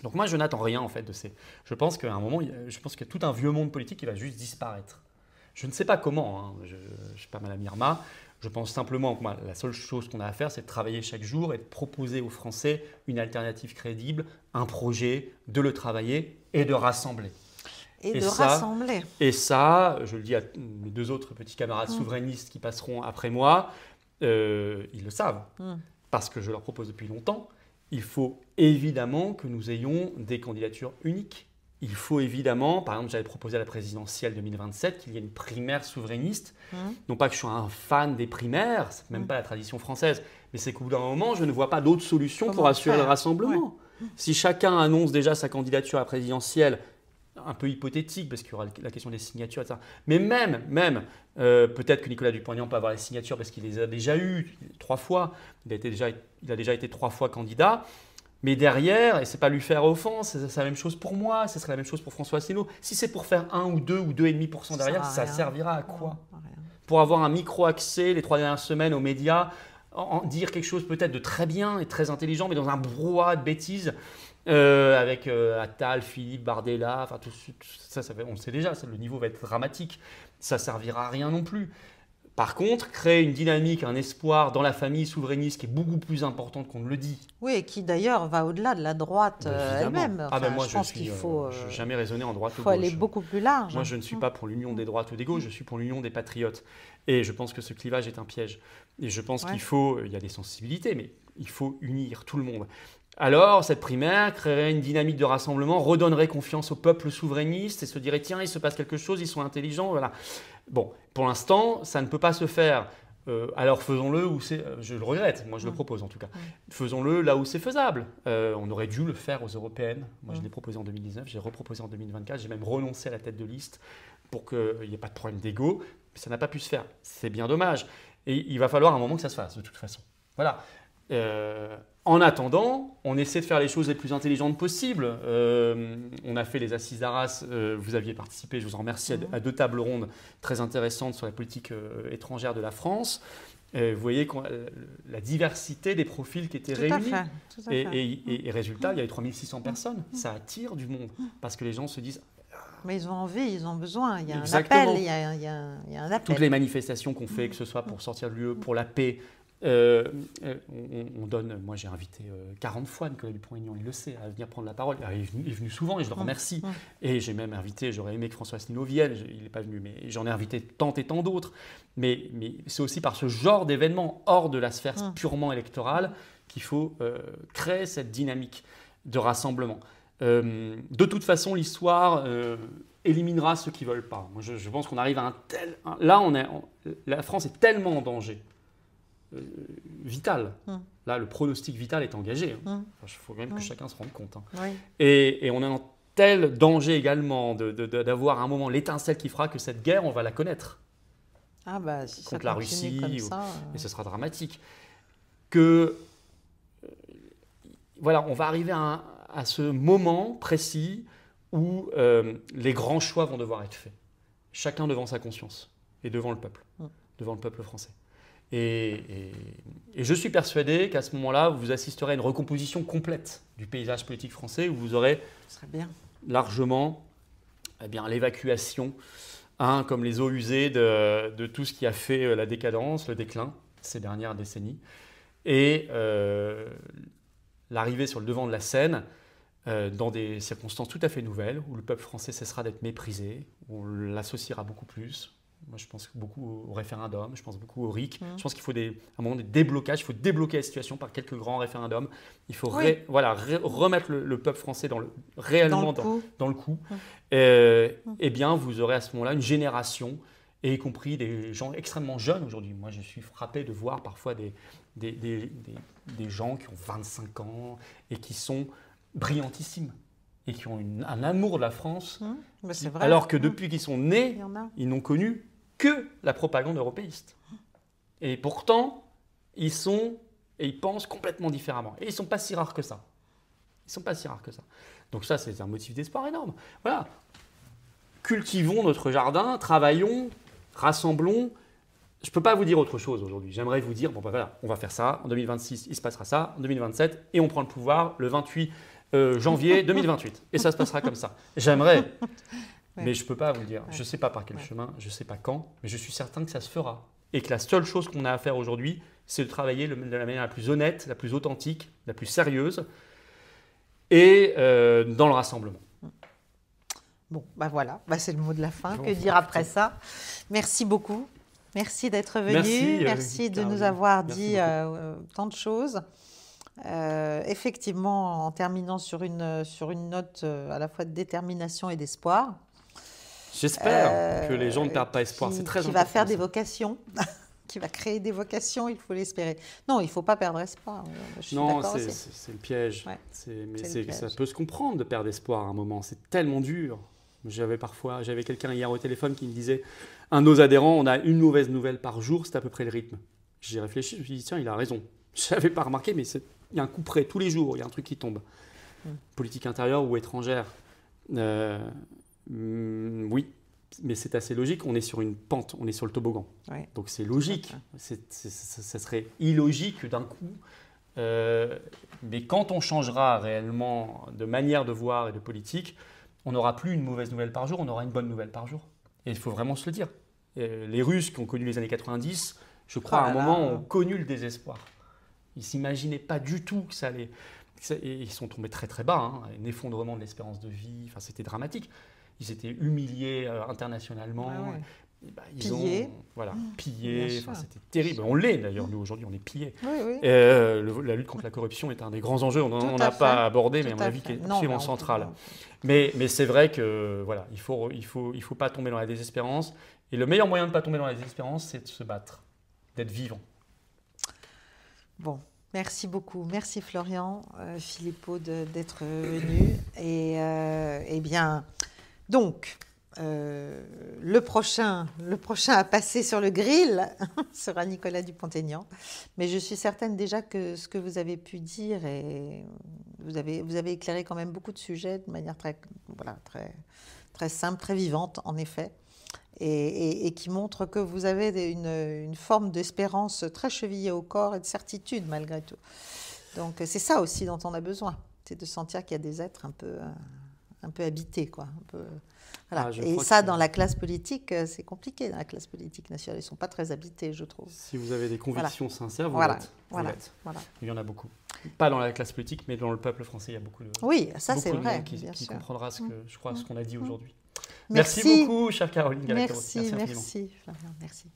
[SPEAKER 2] Donc moi, je n'attends rien en fait de ces... Je pense qu'à un moment, qu'il y a tout un vieux monde politique qui va juste disparaître. Je ne sais pas comment, je ne suis pas Madame Irma. Je pense simplement que la seule chose qu'on a à faire, c'est de travailler chaque jour et de proposer aux Français une alternative crédible, un projet, de le travailler et de rassembler.
[SPEAKER 1] Et rassembler.
[SPEAKER 2] Et ça, je le dis à mes 2 autres petits camarades souverainistes qui passeront après moi, ils le savent, parce que je leur propose depuis longtemps. il faut évidemment que nous ayons des candidatures uniques. Il faut évidemment, par exemple, j'avais proposé à la présidentielle 2027 qu'il y ait une primaire souverainiste. Non pas que je sois un fan des primaires, c'est même pas la tradition française, mais c'est qu'au bout d'un moment, je ne vois pas d'autre solution pour assurer le rassemblement. Si chacun annonce déjà sa candidature à la présidentielle, un peu hypothétique, parce qu'il y aura la question des signatures, etc. Mais même peut-être que Nicolas Dupont-Aignan peut avoir les signatures parce qu'il les a déjà eues 3 fois. Il a déjà été 3 fois candidat. Mais derrière, et c'est pas lui faire offense, c'est la même chose pour moi, ce serait la même chose pour François Asselineau. Si c'est pour faire 1 ou 2 ou 2,5% derrière, ça servira à quoi? Pour avoir un micro-accès les 3 dernières semaines aux médias, dire quelque chose peut-être de très bien et très intelligent, mais dans un brouhaha de bêtises, avec Attal, Philippe, Bardella, enfin tout ça, on le sait déjà, le niveau va être dramatique, ça servira à rien non plus. Par contre, créer une dynamique, un espoir dans la famille souverainiste qui est beaucoup plus importante qu'on ne le dit.
[SPEAKER 1] Oui, et qui d'ailleurs va au-delà de la droite elle-même.
[SPEAKER 2] Enfin, moi, je n'ai jamais raisonné en droite ou gauche.
[SPEAKER 1] Il faut aller beaucoup plus large.
[SPEAKER 2] Moi, je ne suis pas pour l'union des droites ou des gauches, je suis pour l'union des patriotes. Et je pense que ce clivage est un piège. Et je pense il y a des sensibilités, mais il faut unir tout le monde. Alors, cette primaire créerait une dynamique de rassemblement, redonnerait confiance au peuple souverainiste et se dirait, tiens, il se passe quelque chose, ils sont intelligents, voilà. Bon, pour l'instant, ça ne peut pas se faire. Alors faisons-le où c'est. Je le regrette, moi je le propose en tout cas. Faisons-le là où c'est faisable. On aurait dû le faire aux européennes. Moi je l'ai proposé en 2019, j'ai reproposé en 2024, j'ai même renoncé à la tête de liste pour qu'il n'y ait pas de problème d'ego. Mais ça n'a pas pu se faire. C'est bien dommage. Et il va falloir un moment que ça se fasse de toute façon. Voilà. En attendant, on essaie de faire les choses les plus intelligentes possibles. On a fait les assises d'Arras, vous aviez participé, je vous en remercie, à 2 tables rondes très intéressantes sur la politique étrangère de la France. Vous voyez la diversité des profils qui étaient réunis.
[SPEAKER 1] Tout à fait.
[SPEAKER 2] Et résultat, il y avait 3600 personnes. Ça attire du monde parce que les gens se disent…
[SPEAKER 1] Mais ils ont envie, ils ont besoin. Il y a un appel. Il y a un appel.
[SPEAKER 2] Toutes les manifestations qu'on fait, que ce soit pour sortir de l'UE, pour la paix, on donne, moi j'ai invité 40 fois Nicolas Dupont-Aignan, il le sait, à venir prendre la parole. Il est venu souvent et je le remercie. Et j'ai même invité, j'aurais aimé que François Asselineau vienne, il n'est pas venu, mais j'en ai invité tant et tant d'autres. Mais c'est aussi par ce genre d'événements hors de la sphère purement électorale qu'il faut créer cette dynamique de rassemblement. De toute façon, l'histoire éliminera ceux qui ne veulent pas. Moi, je pense qu'on arrive à un tel… Là, la France est tellement en danger. Vital. Là, le pronostic vital est engagé. Il faut même que chacun se rende compte. Et on est en tel danger également d'avoir à un moment l'étincelle qui fera que cette guerre, on va la connaître.
[SPEAKER 1] Si
[SPEAKER 2] contre la Russie, et ce sera dramatique. Voilà, on va arriver à ce moment précis où les grands choix vont devoir être faits. Chacun devant sa conscience et devant le peuple français. Et je suis persuadé qu'à ce moment-là, vous assisterez à une recomposition complète du paysage politique français où vous aurez largement l'évacuation, comme les eaux usées de tout ce qui a fait la décadence, le déclin ces dernières décennies, et l'arrivée sur le devant de la scène dans des circonstances tout à fait nouvelles où le peuple français cessera d'être méprisé, où on l'associera beaucoup plus. Moi, je pense beaucoup au référendum, je pense beaucoup au RIC. Je pense qu'il faut à un moment des déblocages, il faut débloquer la situation par quelques grands référendums. Il faut remettre le peuple français réellement dans le coup. Eh bien, vous aurez à ce moment-là une génération, et y compris des gens extrêmement jeunes aujourd'hui. Moi, je suis frappé de voir parfois des gens qui ont 25 ans et qui sont brillantissimes et qui ont un amour de la France, alors que depuis qu'ils sont nés, ils n'ont connu que la propagande européiste. Et pourtant, ils pensent complètement différemment. Et ils ne sont pas si rares que ça. Donc ça, c'est un motif d'espoir énorme. Voilà. Cultivons notre jardin, travaillons, rassemblons. Je ne peux pas vous dire autre chose aujourd'hui. J'aimerais vous dire, on va faire ça. En 2026, il se passera ça. En 2027, et on prend le pouvoir le 28 janvier 2028. Et ça se passera comme ça. J'aimerais, mais je ne peux pas vous le dire. Je ne sais pas par quel chemin, je ne sais pas quand, mais je suis certain que ça se fera. Et que la seule chose qu'on a à faire aujourd'hui, c'est de travailler de la manière la plus honnête, la plus authentique, la plus sérieuse, et dans le rassemblement.
[SPEAKER 1] Bon, voilà, c'est le mot de la fin. Que dire après ça? Merci beaucoup. Merci d'être venu. Merci de nous avoir dit tant de choses. Effectivement, en terminant sur une note à la fois de détermination et d'espoir.
[SPEAKER 2] J'espère que les gens ne perdent pas espoir, c'est très important.
[SPEAKER 1] Qui va faire des vocations, qui va créer des vocations, il faut l'espérer. Non, il ne faut pas perdre espoir.
[SPEAKER 2] Non, c'est le piège. Ouais. Mais ça peut se comprendre de perdre espoir à un moment, c'est tellement dur. J'avais quelqu'un hier au téléphone qui me disait, un de nos adhérents, on a une mauvaise nouvelle par jour, c'est à peu près le rythme. J'ai réfléchi, je me suis dit, tiens, il a raison. Je n'avais pas remarqué, mais il y a un coup près, tous les jours, il y a un truc qui tombe. Politique intérieure ou étrangère. Oui, mais c'est assez logique, on est sur une pente, on est sur le toboggan. Ouais. Donc c'est logique, ça serait illogique d'un coup. Mais quand on changera réellement de manière de voir et de politique, on n'aura plus une mauvaise nouvelle par jour, on aura une bonne nouvelle par jour. Et il faut vraiment se le dire. Les Russes qui ont connu les années 90, je crois à un moment, ont connu le désespoir. Ils ne s'imaginaient pas du tout que ça allait... Et ils sont tombés très très bas, hein, un effondrement de l'espérance de vie, enfin, c'était dramatique. Ils étaient humiliés internationalement. Ouais.
[SPEAKER 1] Pillés.
[SPEAKER 2] Pillés. Enfin, c'était terrible. On l'est d'ailleurs, nous aujourd'hui, on est pillés.
[SPEAKER 1] Oui.
[SPEAKER 2] La lutte contre la corruption est un des grands enjeux. On n'a pas abordé, mais à mon avis, qui est absolument central. Mais c'est vrai que voilà, il faut pas tomber dans la désespérance. Et le meilleur moyen de ne pas tomber dans la désespérance, c'est de se battre, d'être vivant.
[SPEAKER 1] Bon. Merci beaucoup. Merci Florian Philippot d'être venu. Et bien, donc, le prochain à passer sur le grill sera Nicolas Dupont-Aignan. Mais je suis certaine déjà que ce que vous avez pu dire, et vous avez éclairé quand même beaucoup de sujets de manière très simple, très vivante en effet. Et qui montre que vous avez une forme d'espérance très chevillée au corps et de certitude malgré tout. Donc c'est ça aussi dont on a besoin, c'est de sentir qu'il y a des êtres un peu habités, quoi. Voilà. Et ça, dans la classe politique, c'est compliqué. Dans la classe politique nationale, ils ne sont pas très habités, je trouve.
[SPEAKER 2] Si vous avez des convictions sincères, vous l'êtes. Il y en a beaucoup. Pas dans la classe politique, mais dans le peuple français, il y a beaucoup de
[SPEAKER 1] oui, ça c'est vrai,
[SPEAKER 2] qui comprendra ce qu'on a dit aujourd'hui.
[SPEAKER 1] Merci
[SPEAKER 2] beaucoup, chère Caroline.
[SPEAKER 1] Merci Florian, merci.